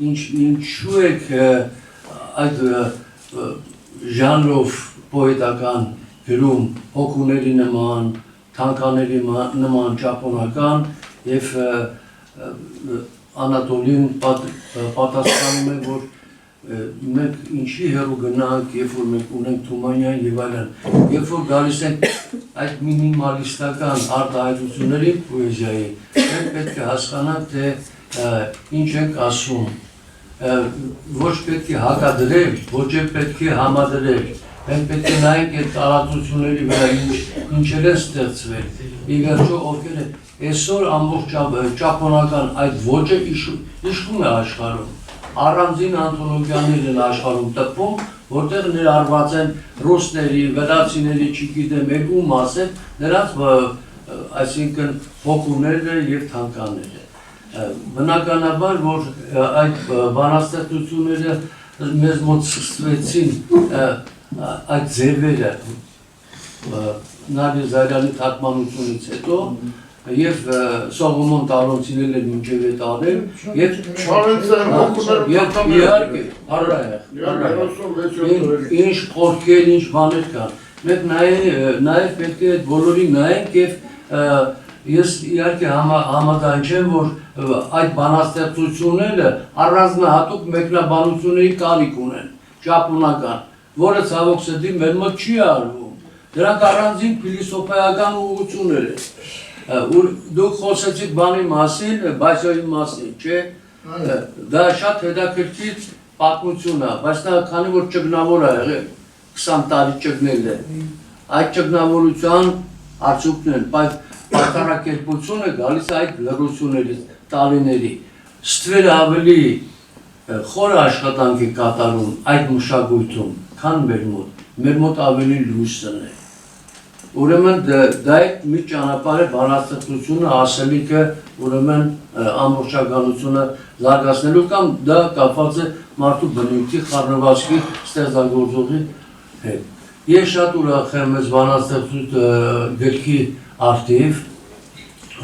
ինչու եք այդ ժանրով պոետական գրում հոգուների նման, թանկաների նման ճապոնական և Անատոլին պատասխանում է, որ մենք ինչի հեռու գնանք, երբ որ մենք ունենք Թումանյան և այլն, երբ որ գալիս ենք այդ մինիմալիստական արտահայտությունների պոեզիայի, մենք պետք է հասկանանք, թե ինչ ենք ասում, ոչ պետք է հակադրել, ոչ պետք է համադրել, մենք պետք է նայենք այդ տարածությունների վրա ինչեր են ստեղծվել, ի վերջո ովքեր են, այսօր ամբողջ ճապոնական այդ ոճը իշխում է աշխարհում, առանձին անթոլոգիաներ են աշխարհում տպվում, որտեղ ներառված են ռուսների, վրացիների, չգիտեմ ում ասել, նրանց այսինքն հոգուները և թանկաները։ Բնականաբար, որ այդ բանաստեղծությունները մեզ մոտ սկսվեցին այդ ձևերը Նարդի Զարյանի թարգմանությունից հետո և Սողոմոն Տարոնցին էլ մինչև է տարել և իհարկե ինչ խորքեր, ինչ բաներ կան։ Մենք նաև պետք է բոլորին նայենք և ես իհարկե համաձայն չեմ, որ այդ բանաստեղծությունները առանձնահատուկ մեկնաբանությունների կարիք ունեն, ճապոնական, որը ցավոք սրտի մեր մոտ չի արվում։ Դրանք առանձին փիլիսոփայական ուղղություններ են։ Դուք խոսեցիք բանի մասին, Բայզոյի մասին, չէ՞։ Դա շատ հետաքրքիր պատմություն է, բայց նա քանի որ ճգնավոր է եղել, 20 տարի ճգնել է։ Այդ ճգնավորության արդյունքն են, բայց պայքարակերպությունը գալիս է այդ լռություններից, տարիների։ Ստվերը ավելի խոր աշխատանք է կատարում այդ մշակույթում, քան մեր մոտ ավելի լույսն է։ ուրեմն դա է մի ճանապարհ է բանաստեղծությունը ասելիքը ուրեմն ամբողջականությունը զարգացնելու կամ դա կապված է մարդու բնույթի խառնվածքի ստեղծագործողի հետ։ Ես շատ ուրախ եմ այս բանաստեղծության արդիվ,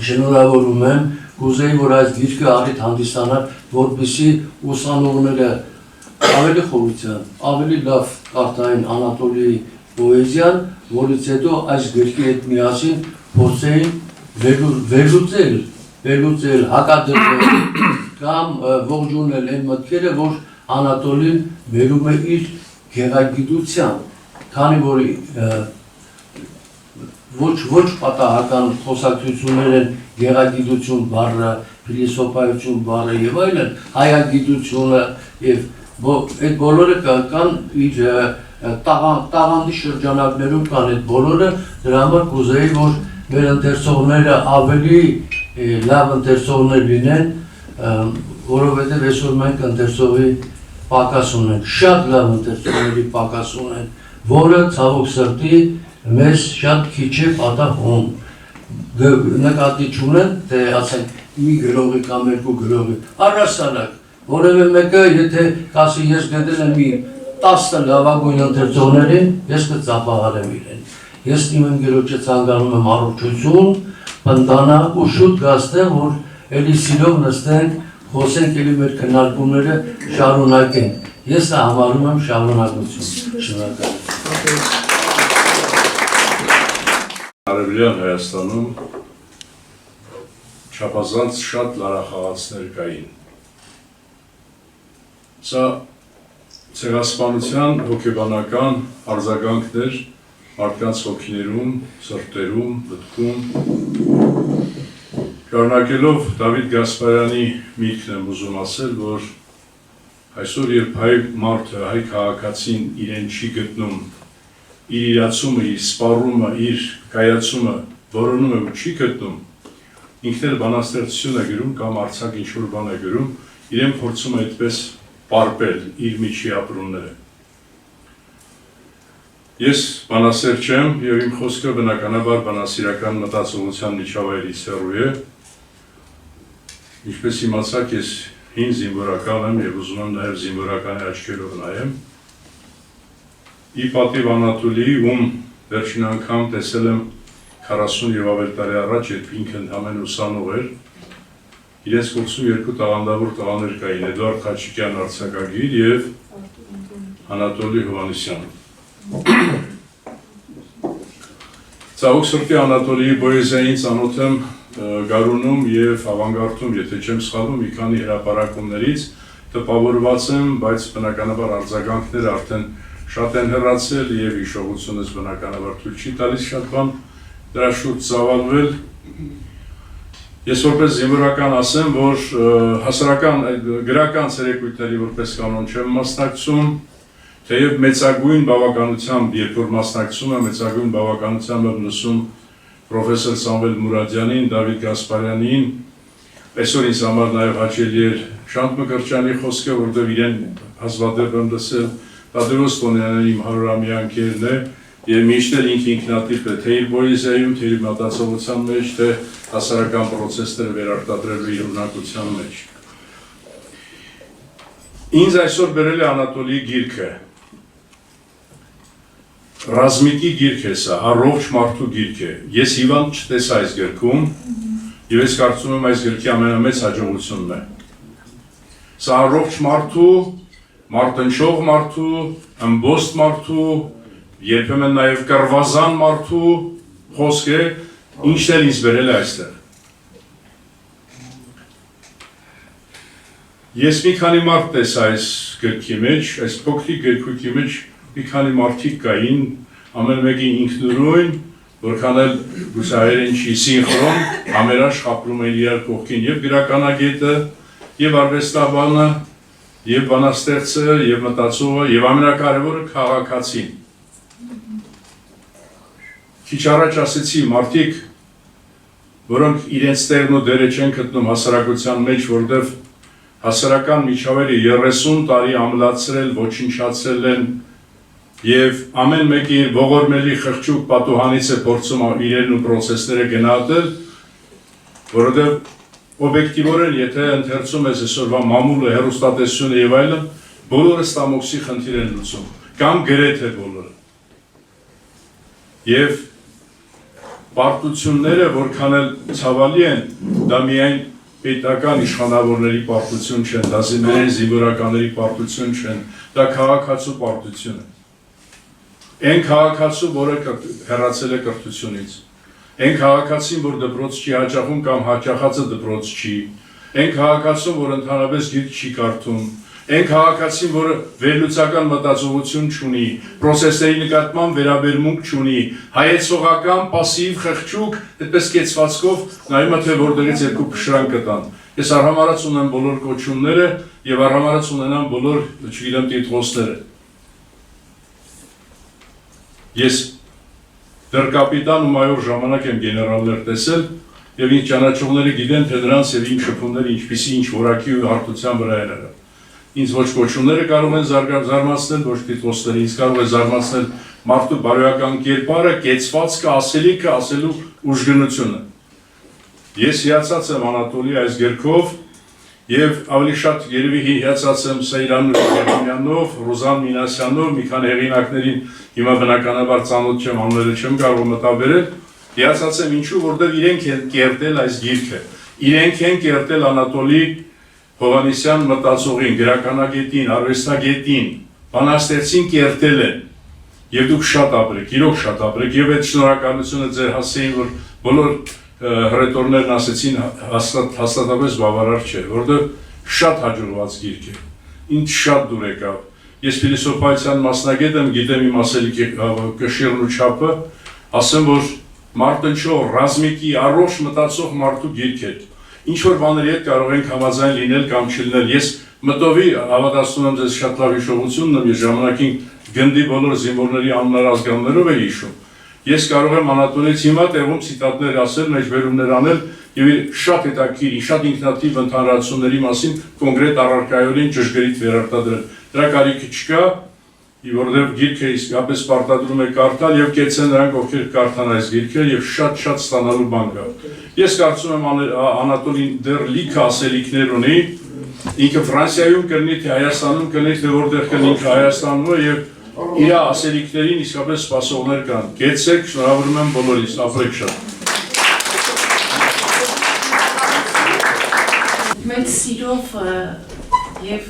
շնորհավորում եմ, կուզեի, որ այս գիրքը առիթ հանդիսանար, որպեսզի ուսանողները ավելի խորության, ավելի լավ կարդային Անատոլիի պոեզիան, որից հետո այս գրքի հետ միասին փորձեին վերլուծել, հակադրվել կամ ողջունել այն մտքերը, որ Անատոլին վերում է իր գեղագիտության, քանի որ ոչ պատահական խոսակցություններ են գեղագիտություն բառը, փիլիսոփայություն բառը եւ այլն, հայագիտությունը եւ այդ բոլորը կան իր տաղանդի շրջանակներում կան այդ բոլորը, դրա համար կուզեի, որ մեր ընթերցողները ավելի լավ ընթերցողներ լինեն, որովհետեւ այսօր մենք ընթերցողի պակաս ունենք, շատ լավ ընթերցողների պակաս ունենք, որը ցավոք սրտի մեզ շատ քիչ է պատահում, նկատի չունեն, թե ասենք մի գրողի կամ երկու գրողի, առհասարակ, որևէ մեկը, եթե կասի ես գտել եմ մի 10 լավագույն ընթերցողներին, ես կծափահարեմ իրեն։ Ես իմ ընկերոջը ցանկանում եմ առողջություն, պնդանակ ու շուտ գաստեղ, որ էլի սիրով նստենք, խոսենք էլի մեր քննարկումները շարունակենք։ Ես դա համարում եմ շարունակություն։ Շնորհակալ։ Արևելյան Հայաստանում չափազանց շատ լարախաղացներ կային։ Սա ցեղասպանության հոգեբանական արձագանքներ մարդկանց հոգիներում, սրտերում, մտքում։ Շարունակելով Դավիթ Գասպարյանի միտքն եմ ուզում ասել, որ այսօր երբ հայ մարդը, հայ քաղաքացին իրեն չի գտնում, իր իրացումը, իր սպառումը, իր կայացումը որոնում է ու չի գտնում, ինքն էլ բանաստեղծություն է գրում կամ արձակ ինչ-որ բան է գրում, իրեն փորձում է այդպես պարպել իր միջի ապրումները։ Ես բանասեր չեմ և իմ խոսքը բնականաբար բանասիրական մտածողության միջավայրից հեռու է, ինչպես իմացաք ես հին զինվորական եմ և ուզում եմ նաև զինվորականի աչքերով նայեմ, ի պատիվ Անատոլիի, ում վերջին անգամ տեսել եմ 40 և ավել տարի առաջ, երբ ինքը ընդամենը ուսանող էր, իրենց կողքսում երկու տաղանդավոր տղաներ կային, Էդուարդ Խաչիկյան արձակագիր և Անատոլի Հովհաննիսյան։ Ցավոք սրտի Անատոլիի պոեզիային ծանոթ եմ Գարունում և ավանգարդում, եթե չեմ սխալվում, մի քանի հրապարակումներից տպավորված եմ, բայց բնականաբար արձագանքները արդեն շատ են հեռացել և հիշողությունս բնականաբար թույլ չի տալիս շատ բան դրա շուրջ ծավալվել։ Ես որպես զինվորական ասեմ, որ հասարական գրական ցերեկույթների որպես կանոն չեմ մասնակցում, թեև մեծագույն բավականությամբ, երբ որ մասնակցում եմ, մեծագույն բավականությամբ եմ լսում պրոֆեսոր Սամվել Մուրադյանին, Դավիթ Գասպարյանին, այսօր ինձ համար նաև հաճելի էր Շանթ Մկրտչյանի խոսքը, որտեղ իրեն հազվադեպ եմ լսել, Տադևոս Տոնյանն իմ 100-ամյա ընկերն է և միշտ էլ ինքնատիպ է, թե իր պոեզիայում, թե իր մտածողության մեջ, թե հասարակական պրոցեսները վերարտադրելու իր ունակության մեջ։ Ինձ այսօր բերել է Անատոլիի գիրքը, ռազմիկի գիրք է սա, առողջ մարդու գիրք է, ես հիվանդ չտեսա այս գրքում և ես կարծում եմ այս գրքի ամենամեծ հաջողությունն է։ Սա առողջ մարդու, մարտնչող մարդու, ըմբոստ մարդու, երբեմն նաև կռվազան մարդու խոսք է, ինչն էլ ինձ բերել է այստեղ։ Ես մի քանի մարդ տեսա այս գրքի մեջ, այս փոքրիկ գրքույկի մեջ մի քանի մարդիկ կային, ամեն մեկի ինքնուրույն, որքան էլ գուսահերեն չի սինխրոն, համերաշխ ապրում են իրար կողքին և գրականագետը, և արվեստաբանը, և բանաստեղծը, և մտածողը, և ամենակարևորը քաղաքացին։ Քիչ առաջ ասեցի, մարդիկ, որոնք իրենց տեղն ու դերը չեն գտնում հասարակության մեջ, որտև հասարական միջավայրը 30 տարի ամլացրել, ոչնչացրել են, եւ ամեն մեկը իր ողորմելի խղճուկ պատուհանից է փորձում իրեն ու process-ները գնահատել, որովհետեւ օբյեկտիվորեն եթե ընթերցում ես այսօրվա մամուլը, հեռուստատեսությունը եւ այլն, բոլորը ստամոքսի խնդիր են լուծում, կամ գրեթե բոլորը։ Եվ պարտությունները, որքան էլ ցավալի են, դա միայն պետական իշխանավորների պարտություն չեն, դա զինվորականների պարտություն չեն, դա քաղաքացու պարտություն է։ Այն քաղաքացու, որը հեռացել է կրթությունից, այն քաղաքացին, որ դպրոց չի հաճախում կամ հաճախածը դպրոց չի, այն քաղաքացուն, որ ընդհանրապես գիրք չի կարդում, այն քաղաքացին, որը վերլուծական մտածողություն չունի, process-ների նկատմամբ վերաբերմունք չունի, հայեցողական, պասիվ, խղճուկ, այդպես կեցվածքով նայում է, թե որտեղից երկու փշրանք կտան։ Ես արհամարհած ունեմ բոլոր կոչումները եւ արհամարհած ունենամ բոլոր, չգիտեմ, տիտղոսները։ Ես դեռ կապիտան ու մայոր ժամանակ եմ գեներալներ տեսել եւ ինձ ճանաչողները գիտեն, թե նրանց եւ իմ շփումները ինչպիսի ինչ որակի ու հարթության վրա են եղել։ Ինձ ոչ կոչումները կարող են զարմացնել, ոչ տիտղոսները, ինձ կարող է զարմացնել մարդու բարոյական կերպարը, կեցվածքը, ասելիքը, ասելու ուժգնությունը։ Ես հիացած եմ Անատոլի այս գրքով եւ ավելի շատ երևի հիացած եմ Սեյրան Գերմանյանով, Ռուզան Մինասյանով, մի քանի հեղինակներին հիմա բնականաբար ծանոթ չեմ, անունները չեմ կարող մտաբերել, հիացած եմ ինչու, որտեղ իրենք են կերտել այս գիրքը, իրենք են կերտել Անատոլի Հովհաննիսյան մտածողին, գրականագետին, արվեստագետին, բանաստեղծին կերտել են եւ դուք շատ ապրեք, իրոք շատ ապրեք եւ այդ շնորհակալությունը ձեր հասցեին, որ բոլոր հռետորներն ասեցին հաստատապես բավարար չէ, որովհետև շատ հաջողված գիրք է, ինձ շատ դուր եկավ։ Ես փիլիսոփայության մասնագետ եմ, գիտեմ իմ ասելիքի կշիռն ու չափը, ասեմ, որ մարտնչող, ռազմիկի, առողջ մտածող մարդու գիրք է։ Ինչ որ բաների հետ կարող ենք համաձայն լինել կամ չլինել։ Ես մտովի հավատացնում եմ ձեզ շատ լավ հիշողությունն եմ, ես ժամանակին գնդի բոլոր զինվորների անուններ ազգաններով էի հիշում։ Ես կարող եմ Անատոլից հիմա տեղում ցիտատներ ասել, մեջբերումներ անել եւ շատ հետաքրքիր, շատ ինքնատիպ ընդհանրացումների մասին կոնկրետ առարկայորեն ճշգրիտ վերարտադրել։ Դրա կարիքը չկա, որովհետեւ գիրքը իսկապես պարտադրում է կարդալ եւ կեցեն նրանք, ովքեր կարդան այս գիրքը եւ շատ ստանալու բան կա։ Ես կարծում եմ Անատոլին դեռ լիքը ասելիքներ ունի, ինքը Ֆրանսիայում կլինի, թե Հայաստանում կլինի, թե որտեղ կլինի, ինքը Հայաստանում է եւ իր ասելիքներին իսկապես սպասողներ կան։ Գեցեք, շնորհավորում եմ բոլորիս, ապրեք շատ։ Մեծ սիրով եւ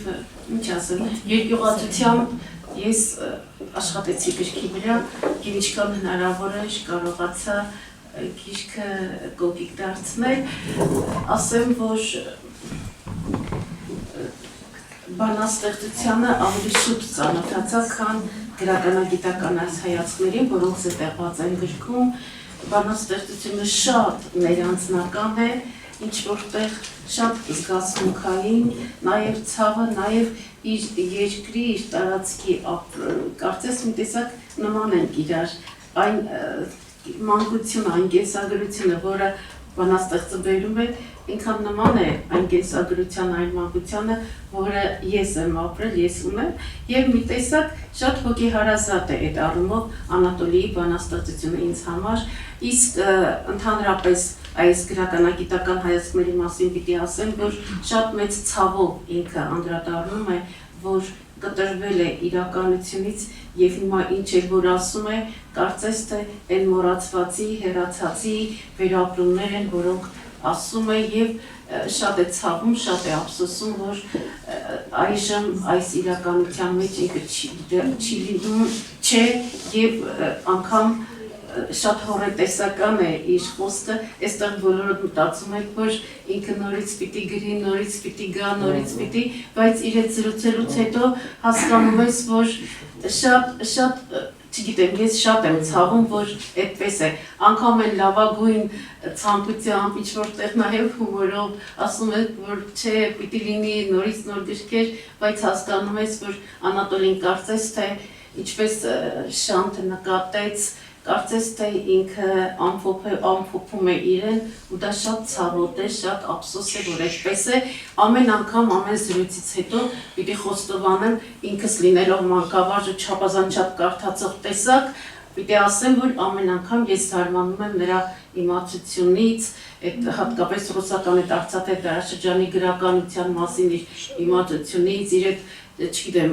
ինչ ասեմ, երկյուղացությամբ ես աշխատեցի գրքի վրա եւ ինչքան հնարավոր է կարողացա գիրքը կոպիտ դարձնել, ասեմ, որ բանաստեղծությանը ավելի շուտ ծանոթացա, քան գրականագիտական այս հայացքներին, որոնց է տեղված այն գրքում, բանաստեղծությունը շատ ներանձնական է, ինչ որտեղ շատ զգացմունքային, նաև ցավը, նաև իր երկրի, իր տարածքի կարծես մի տեսակ նման են իրար, այն մանկությունը, այն կենսագրությունը, որը բանաստեղծը բերում է, ինքան նման է այն կենսագրության, այն մանկությանը, որը ես եմ ապրել, ես ունեմ, եւ մի տեսակ շատ հոգեհարազատ է այդ առումով Անատոլիի բանաստեղծությունը ինձ համար, իսկ ընդհանրապես այս գրականագիտական հայացքների մասին պիտի ասեմ, որ շատ մեծ ցավով ինքը անդրադառնում է, որ կտրվել է իրականությունից եւ հիմա ինչ էր որ ասում է, կարծես թե այն մոռացվածի, հեռացածի վերապրումներ են, որոնք ասում է եւ շատ է ցավում, շատ է ափսոսում, որ այժմ այս իրականության մեջ ինքը չի լինում, չէ եւ անգամ շատ հորետեսական է իր խոսքը, այստեղ բոլորը մտածում եք, որ ինքը նորից պիտի գրի, նորից պիտի գա, նորից պիտի, բայց իր հետ զրուցելուց հետո հասկանում ես, որ շատ չգիտեմ, ես շատ եմ ցավում, որ այդպես է, անգամ էլ լավագույն ցանկությամբ, ինչ որտեղ նաև հումորով ասում եք, որ չէ, պիտի լինի նորից նոր գրքեր, բայց հասկանում ես, որ Անատոլին կարծես թե ինչպես Շանթը նկատեց կարծես թե ինքը ամփոփում է իրեն ու դա շատ ցավոտ է, շատ ափսոս է, որ այդպես է, ամեն անգամ ամեն զրույցից հետո պիտի խոստովանեմ ինքս լինելով մանկավարժ ու չափազանց կարդացող տեսակ, պիտի ասեմ, որ ամեն անգամ ես զարմանում եմ նրա իմացությունից, այդ հատկապես ռուսական այդ արցախի դարաշրջանի գրականության մասին իր իմացությունից, իր այդ չգիտեմ,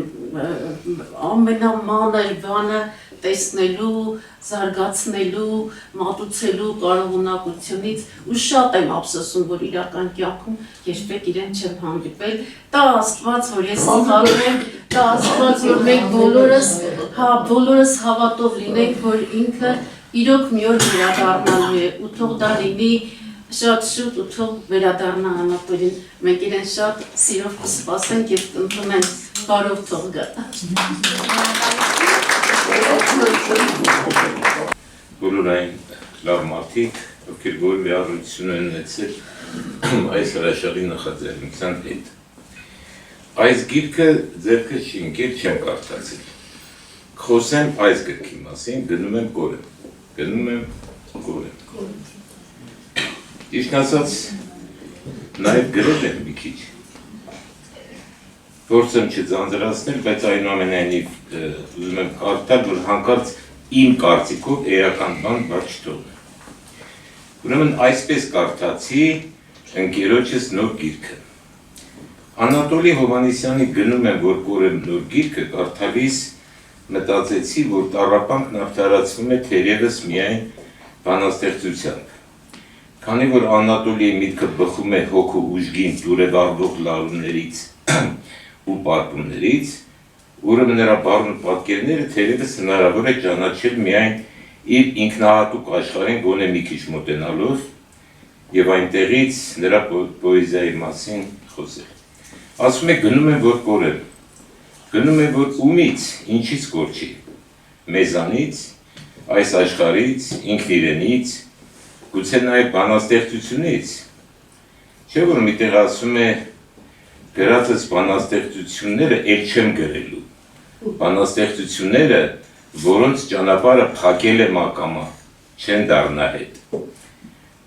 ամենամանր բանը տեսնելու, զարգացնելու, մատուցելու կարողունակությունից ու շատ եմ ափսոսում, որ իրական կյանքում երբեք իրեն չեմ հանդիպել։ Տա Աստված, որ ես սխալվում եմ, տա Աստված, որ մենք բոլորս հավատով լինենք, որ ինքը իրոք մի օր վերադառնալու է ու թող դա լինի շատ շուտ ու թող վերադառնա Անատոլին, մենք իրեն շատ սիրով կսպասենք և կընդունենք, բարով թող գա։ Բոլոր այն լավ մարդիկ, ովքեր որ միառություն են ունեցել այս հրաշալի նախաձեռնության հետ։ Այս գիրքը ձեռքը չի ընկել, չեմ կարդացել։ Խոսեմ այս գրքի մասին, գնում եմ կորեմ։ Ճիշտ ասած, նաև գրել եմ մի քիչ։ Փորձեմ չձանձրացնել, բայց այնուամենայնիվ ուզում եմ կարդալ, որ հանկարծ իմ կարծիքով էական բան բաց չթողնեմ։ Ուրեմն այսպես կարդացի ընկերոջս նոր գիրքը։ Անատոլի Հովհաննիսյանի գնում եմ, որ կորեմ նոր գիրքը կարդալիս մտածեցի, որ տառապանքն արդարացվում է թերևս միայն բանաստեղծությամբ։ Քանի որ Անատոլիի միտքը բխում է հոգու ուժգին դուրևարվող լարումներից ու պարպումներից, ուրեմն նրա բառն ու պատկերները թերևս հնարավոր է ճանաչել միայն իր ինքնահատուկ աշխարհին գոնե մի քիչ մոտենալով եւ այնտեղից նրա պոեզիայի մասին խոսել։ Ասում է գնում եմ, որ կորեմ։ Գնում եմ, որ ումից, ինչից կորչի։ Մեզանից, այս աշխարհից, ինքն իրենից, գուցե նաև բանաստեղծությունից, չէ՞ որ միտեղ ասում է գրածս բանաստեղծությունները էլ չեմ գրելու, բանաստեղծությունները, որոնց ճանապարհը փակել եմ ակամա, չեն դառնա հետ։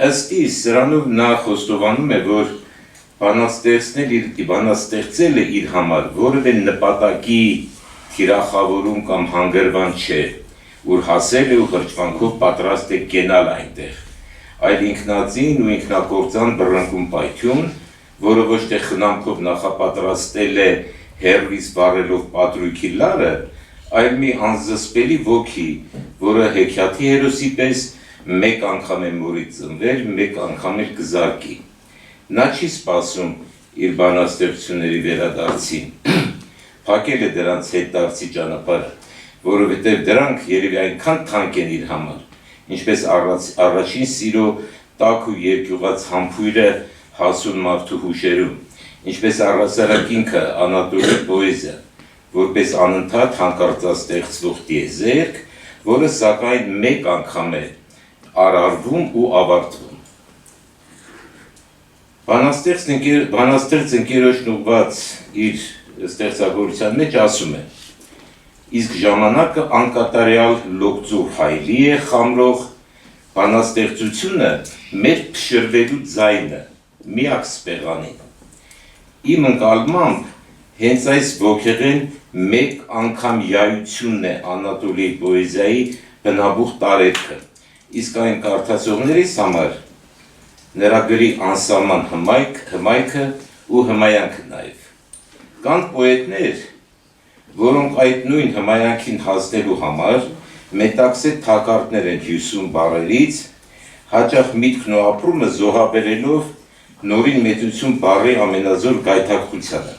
Ըստ իս սրանով նա խոստովանում է, որ բանաստեղծել է իր համար որևէ նպատակի թիրախավորում կամ հանգրվան չէ, որ հասել է ու հրճվանքով պատրաստ է կենալ այնտեղ, այլ ինքնածին ու ինքնակործան բռնկում պայթյուն, որը ոչ թե խնամքով նախապատրաստել է հեռվից վառելով պատրույքի լարը, այլ մի անզսպելի ոգի, որը հեքիաթի հերոսի պես մեկ անգամ է մորից ծնվել, մեկ անգամ էլ կզարկի։ Նա չի սպասում իր բանաստեղծությունների վերադարձին, փակել է դրանց հետդարձի ճանապարհը, որովհետև դրանք երևի այնքան թանկ են իր համար, ինչպես առաջին սիրո տաք ու երկյուղած համբույրը հասուն մարդու հուշերում, ինչպես առհասարակ ինքը Անատոլի պոեզիա, որպես անընդհատ հանկարծաստեղծվող տիեզերք, որը սակայն մեկ անգամ է արարվում ու ավարտվում։ Բանաստեղծ ընկերոջն ուղղված իր ստեղծագործության մեջ ասում է. իսկ ժամանակը անկատարյալ լոկձուր հայլի է խամրող, բանաստեղծությունը մեր փշրվելու ձայնը, միակ սպեղանին։ Իմ ընկալմամբ հենց այս ոգեղեն մեկ անգամյայությունն է Անատոլիի պոեզիայի բնաբուխ տարերքը, իսկ այն կարդացողներիս համար նրա գրի անսահման հմայքը ու հմայանքը նաև։ Կան պոետներ, որոնք այդ նույն հմայանքին հասնելու համար մետաքսե թակարդներ են հյուսում բառերից, հաճախ միտքն ու ապրումը զոհաբերելով նորին մեծություն բառի ամենազոր գայթակղությանը։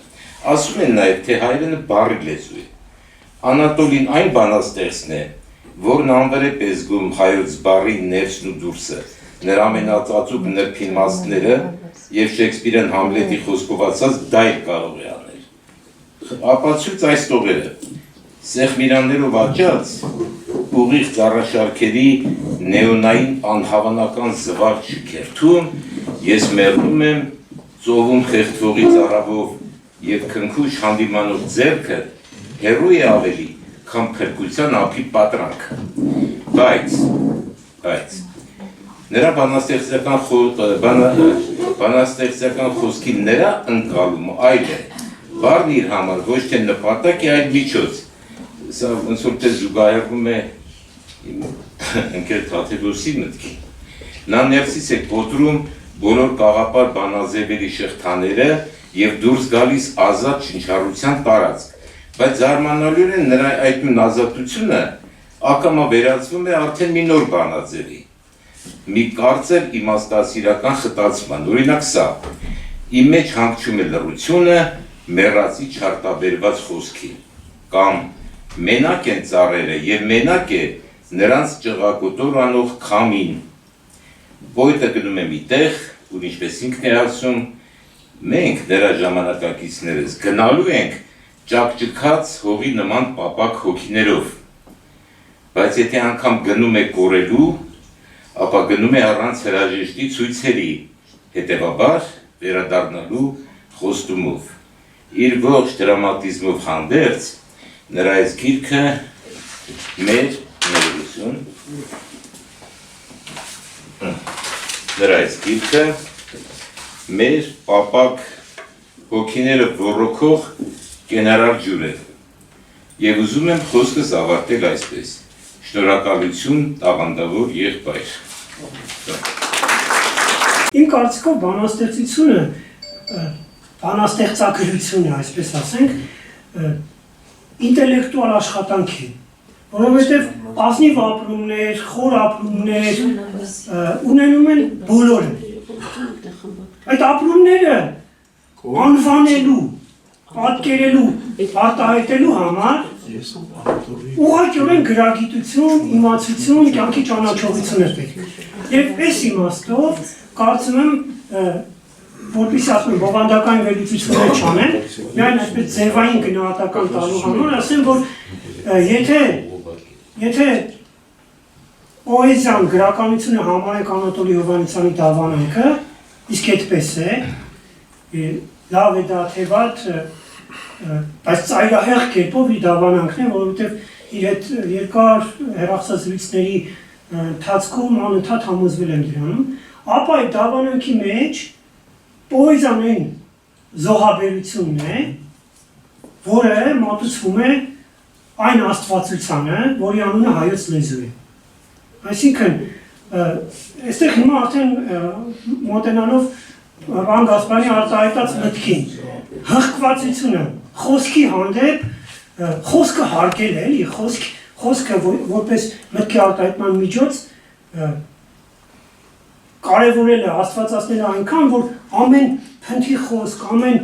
Ասում են նաև, թե հայերենը բառի լեզու է։ Անատոլին այն բանաստեղծն է, որն անվրեպ է զգում հայոց բառի ներսն ու դուրսը, նրա ամենածածուկ նրբիմաստները և Շեքսպիրյան Համլետի խոսքով ասած դա էլ կարող է անել։ Ապացույց այս տողերը, սեղմիրաններով աճած, ուղիղ ծառաշարքերի նեոնային անհավանական զվարճ շքերթում, ես մեռնում եմ ծովում խեղդվողի ծառավով և քնքուշ հանդիմանող ձեռքը հեռու է ավելի, քան փրկության ափի պատրանք։ Բայց նրա բանաստեղծական խոսքի նրա ընկալումը այլ է։ Բառն իր համար ոչ թե նպատակ է, այլ միջոց։ Սա ոնց որ թե զուգահեռվում է ընկեր Թադևոսի մտքին։ Նա ներսից է կոտրում բոլոր կաղապար բանաձևերի շղթաները եւ դուրս գալիս ազատ շնչառության տարածք, բայց զարմանալիորեն նրա այդ նույն ազատությունը ակամա վերածվում է արդեն մի նոր բանաձևի, մի կարծր իմաստասիրական խտացման, օրինակ սա, իմ մեջ հանգչում է լռությունը մեռածի չարտաբերված խոսքի, կամ մենակ են ծառերը եւ մենակ է նրանց ճղակոտոր անող քամին, Պոետը գնում է մի տեղ, ուր ինչպես ինքն է ասում, մենք նրա ժամանակակիցներս գնալու ենք ճակճկած հողի նման պապակ հոգիներով, բայց եթե անգամ գնում է կորելու, ապա գնում է առանց հրաժեշտի ցույցերի, հետևաբար վերադառնալու խոստումով։ Իր ողջ դրամատիզմով հանդերձ նրա այս գիրքը մեր ներողություն Նրա այս գիրքը մեր պապակ հոգիները ոռոգող կենարար ջուր է եւ ուզում եմ խոսքս ավարտել այսպես. Շնորհակալություն տաղանդավոր եղբայր։ Իմ կարծիքով բանաստեղծությունը, բանաստեղծագրությունը, այսպես ասենք, ինտելեկտուալ աշխատանք է, որովհետև ազնիվ ապրումներ, խոր ապրումներ ունենում են բոլորը։ Այդ ապրումները անվանելու, պատկերելու, արտահայտելու համար ուղղակիորեն գրագիտություն, իմացություն, կյանքի ճանաչողություն է պետք։ Եվ այս իմաստով կարծում եմ, որպեսզի ասում եմ, բովանդական վերլուծություններ չանեմ, միայն այսպես ձևային գնահատական տալու համար ասեմ, որ եթե պոեզիան, գրականությունը համարենք Անատոլի Հովհաննիսյանի դավանանքը, իսկ այդպես է, լավ է դա թե վատ, բայց ծայրահեղ կերպով իր դավանանքն է, որովհետև իր հետ երկար հեռախոսազրույցների ընթացքում անընդհատ համոզվել եմ դրանում, ապա այդ դավանանքի մեջ պոեզիան այն զոհաբերությունն է, որը մատուցվում է այն աստվածությանը, որի անունը հայոց լեզու է։ Այսինքն, այստեղ հիմա արդեն մոտենալով Վան Գասպարյանի արտահայտած մտքին, հղկվածությունը, խոսքի հանդեպ, խոսքը հարգել է, խոսքը որպես մտքի արտահայտման միջոց կարևորել է, աստվածացնել է այնքան, որ ամեն փնթի խոսք, ամեն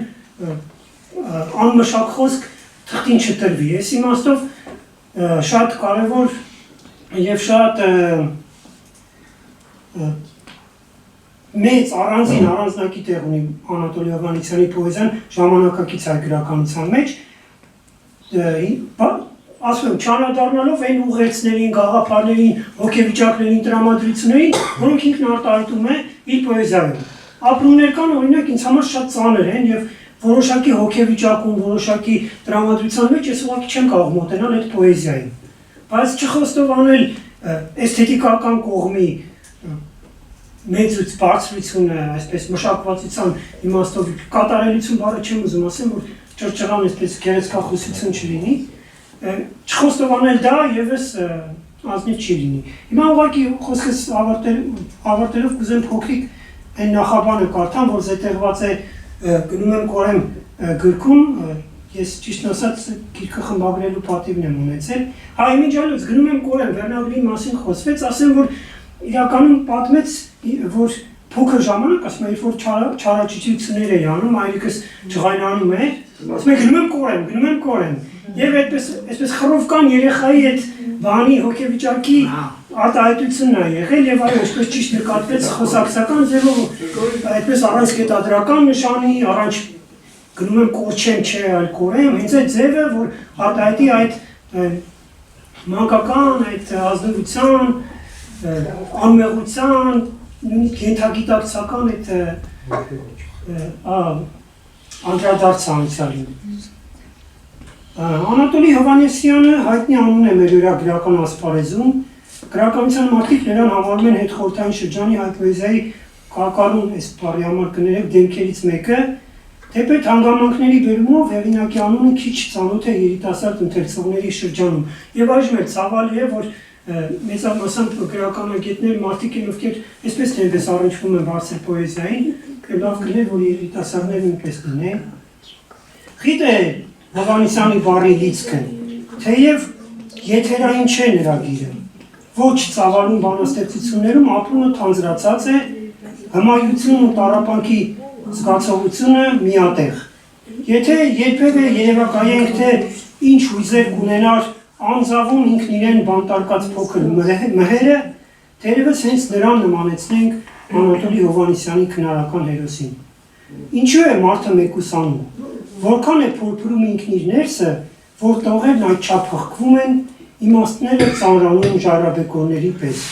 անմշակ խոսք թղթին չտրվի։ Այս իմաստով շատ կարևոր եւ շատ մեծ առանձնակի տեղ ունի Անատոլի Հովհաննիսյանի պոեզիան ժամանակակից հայ գրականության մեջ, ասում եմ, չանադառնալով այն ուղերձներին, գաղափարներին, հոգեվիճակներին, տրամադրություններին, որոնք ինքն արտահայտում է իր պոեզիայում։ Ապրումներ կան, օրինակ, ինձ համար շատ ծանր են եւ որոշակի հոգեվիճակում, որոշակի տրամադրության մեջ ես ուղղակի չեմ կարող մոտենալ այդ պոեզիային։ Բայց չխոստով անել էսթետիկական կողմի մեծուց բարձրությունը, այսպես մշակվածության իմաստով կատարելություն բառը չեմ ուզում ասեմ, որ ճրճղան այսպես գեղեցկախոսություն չլինի, չխոստով անել դա եւս ազնիվ չի լինի։ Հիմա ուղղակի խոսքս ավարտելով կուզեմ փոքրիկ այն նախաբանը կարդամ, որ զետեղված է գնում եմ կորեմ գրքում, ես ճիշտ ասած գիրքը խմբագրելու պատիվն եմ ունեցել, հա իմիջ այլոց գնում եմ կորեմ, վերնագրի մասին խոսվեց, ասեմ, որ իրականում պատմեց, որ փոքր ժամանակ, ասում եմ, որ չարաճճիություններ էի անում, այրիկս ջղայնանում էր, ասում եմ, գնում եմ կորեմ, եւ այսպես խռովկան երեխայի այդ բանի հոգեվիճակի արտահայտությունն է եղել եւ այո, այսպես ճիշտ նկատվեց խոսակցական ձևով, այդպես առանց կետադրական նշանի, առանց գնում եմ կորչեմ, չէ, այլ կորեմ, հենց այդ ձևը, որ արտահայտի այդ մանկական, այդ ազնվության, անմեղության, նույնիսկ ենթագիտակցական այդ անդրադարձ անցյալին։ Անատոլի Հովհաննիսյանը հայտնի անուն է մեր գրական ասպարեզում, գրականության մարդիկ նրան համարում են հետխորհրդային շրջանի հայ պոեզիայի կարկառուն այս բառի համար կներեք դեմքերից մեկը, թեպետ հանգամանքների բերումով հեղինակի անունը քիչ ծանոթ է երիտասարդ ընթերցողների շրջանում, եւ այժմ էլ ցավալի է, որ մեծամասամբ գրականագետներ մարդիկ են, ովքեր այսպես թե այնպես առնչվում են բարձր պոեզիային, լավ կներ, որ երիտասարդները նույնպես լինեն։ Խիտ է Հովհաննիսյանի բառի լիցքը, թեև եթերային չէ նրա գիրը, ոչ ծավալուն բանաստեղծություններում ապրումը թանձրացած է, հմայությունն ու տառապանքի զգացողությունը միատեղ։ Եթե երբևէ երևակայենք, թե ինչ հույզեր կունենար անձավում ինքն իրեն բանտարկած փոքր մհերը, թերևս հենց նրան նմանեցնենք Անատոլի Հովհաննիսյանի քնարական հերոսին։ Ինչու է մարդը մեկուսանում, որքան է փորփրում ինքն իր ներսը, որ տողերն այդչափ հղկվում են, իմաստները ծանրանում ժայռաբեկորների պես։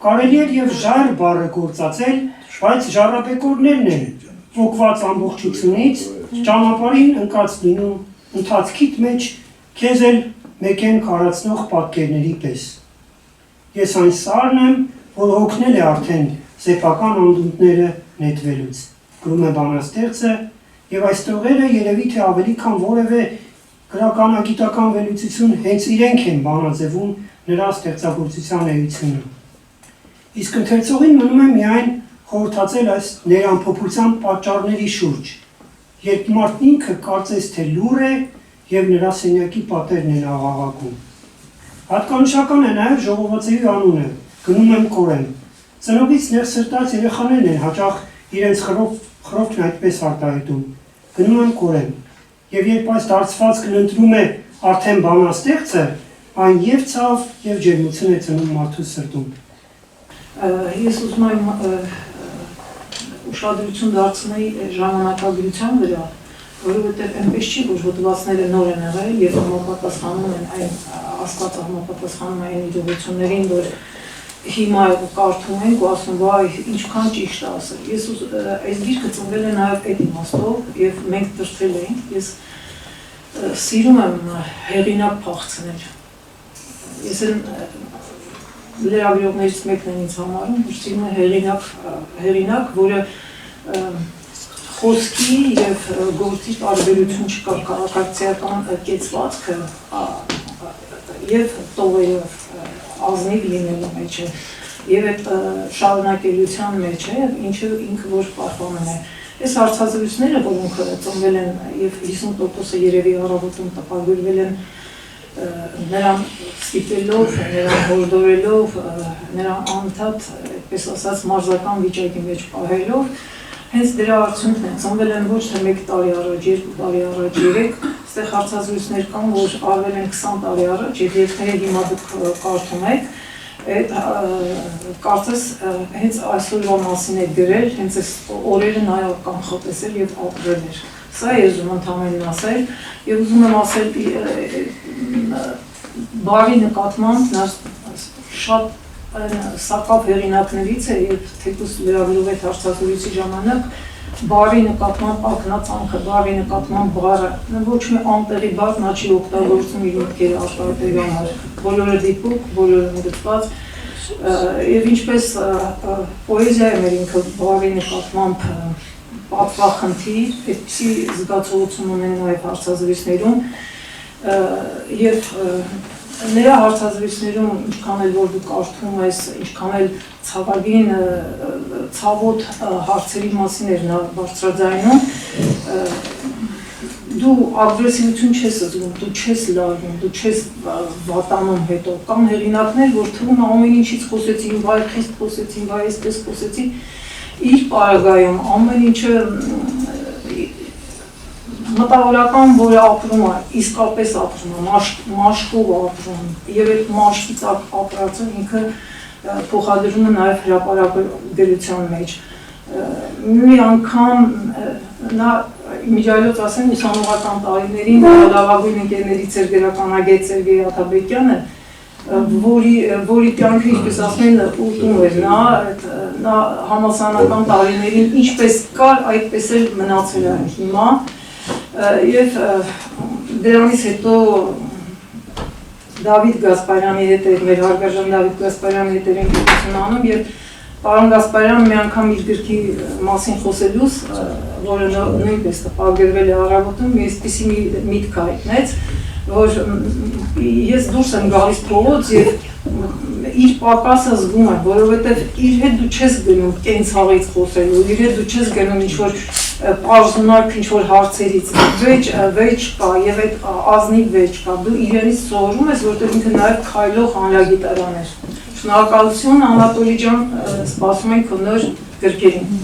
Կարելի էր եւ ժայռ բառը գործածել, բայց ժայռաբեկորներն են, ոգված ամբողջությունից, ճանապարհին ընկած լինում, ընթացքիդ մեջ քեզ էլ մեկ են քարացնող պատկերների պես։ Ես այն սարն եմ, որ հոգնել է արդեն սեփական անդունդները նետվելուց, գրում է բանաստեղծը, եւ այս տողերը երևի թե ավելի քան որևէ գրականագիտական վերլուծություն հենց իրենք են բանաձևում նրա ստեղծագործության էությունը։ Իսկ ընթերցողին մնում է միայն խորհրդածել այս ներամփոփության պատճառների շուրջ, երբ մարդն ինքը կարծես թե լուր է եւ նրա սենյակի պատերն են աղաղակում։ Հատկանշական է նաեւ ժողովածուի անունը՝ գնում եմ կորեմ։ Ծնողից ներս սրտած երեխաներն են հաճախ իրենց խրոփն այդպես արտահայտում՝ գնում եմ կորեմ։ Եվ երբ այս դարձվածքն ընտրում է արդեն բանաստեղծը, այն եւ ցավ եւ ջերմություն է ծնում մարդու սրտում։ Ես ուզում եմ ուշադրություն դարձնել ժամանակագրության վրա, որովհետև այնպես չի, որ հոդվածները նոր են եղել եւ համապատասխանում են այն աստված համապատասխանում այն իրողություններին, որ հիմա կարդում ենք ու ասում, վայ, ինչքան ճիշտ է ասել։ Ես այս գիրքը ծնվել է նաեւ այդ իմաստով եւ մենք դրդել ենք։ Ես սիրում եմ հեղինակ փախցնել։ Ես լրագրողներից մեկն են ինձ համարում, որ սիրում է հեղինակ, որը խոսքի եւ գործի տարբերություն չկա, քաղաքացիական կեցվածքը եւ տողերով ազնիվ լինելու մեջ է եւ այդ շարունակելիության մեջ է, ինչը ինքը որ պահպանում է։ Այս հարցազրույցները, որոնք ծնվել են եւ 50%-ը երևի առավոտում տպագրվել են նրան ստիպելով, նրան հորդորելով, նրան անդադ, այդպես ասած, մարզական վիճակի մեջ պահելով, հենց դրա արդյունքն է, ծնվել են ոչ թե 1 տարի առաջ, 2 տարի առաջ, 3, այստեղ հարցազրույցներ կան, որ արվել են 20 տարի առաջ, եւ եթե հիմա դուք կարդում եք, այդ կարծես հենց այսօրվա մասին է գրել, հենց այս օրերը նայել կանխատեսել եւ ապրել էր։ Սա ես ուզում ընդհանրեն ասել, եւ ուզում եմ ասել բարի նկատմամբ նա շատ սակավ հեղինակներից է եւ թեկուզ լրագրողի հարցազրույցի ժամանակ բարի նկատմամբ ակնածանքը, բարի նկատմամբ բառը, ոչ մի անտեղի բառ նա չի օգտագործում իր մտքերը արտահայտելու համար, բոլորը դիպուկ, բոլորը մտածված եւ ինչպես պոեզիայում էր ինքը բարի նկատմամբ պատվախնդիր, այդպիսի զգացողություն ունեն նաև հարցազրույցներում եւ նրա հարցազրույցներում ինչքան էլ որ դու կարդում ես, ինչքան էլ ցավագին ցավոտ հարցերի մասին էր նա բարձրաձայնում, դու ագրեսիվություն չես զգում, դու չես լարվում, դու չես վատանում հետո։ Կան հեղինակներ, որ թվում է ամեն ինչից խոսեցին, վայ խիստ խոսեցին, վայ այսպես խոսեցին, իր պարագայում ամեն ինչը մտավորական, որը ապրում է, իսկապես ապրում է, մաշկով ապրում, եւ այդ մաշկի տակ ապրածը ինքը փոխադրում է նաեւ հրապարակագրության մեջ։ Մի անգամ նա միջայլոց ասեն ուսանողական տարիներին լավագույն ընկերներից էր գրականագետ Սերգեյ Աթաբեկյանը, որի կյանքը, ինչպես ասում են, ուտում էր, նա համալսարանական տարիներին ինչպես կար, այդպես էլ մնացել է հիմա, եւ դրանից հետո Դավիթ Գասպարյանի հետ էր, մեր հարգարժան Դավիթ Գասպարյանի հետ էր ընկերություն անում եւ պարոն Գասպարյանը մի անգամ իր գրքի մասին խոսելուց, որը նույնպես տպագրվել է առավոտում, մի այսպիսի միտք հայտնեց, որ ես դուրս եմ գալիս փողոց եւ իր պակասը զգում եմ, որովհետեւ իր հետ դու չես գնում կենցաղից խոսելու, իր հետ դու չես գնում ինչ-որ պարզունակ ինչ-որ հարցերից, վեճ կա եւ այդ ազնիվ վեճ կա, դու իրենից սովորում ես, որտեղ ինքը նաեւ քայլող հանրագիտարան էր։ Շնորհակալություն Անատոլի ջան, սպասում ենք քո նոր գրքերին։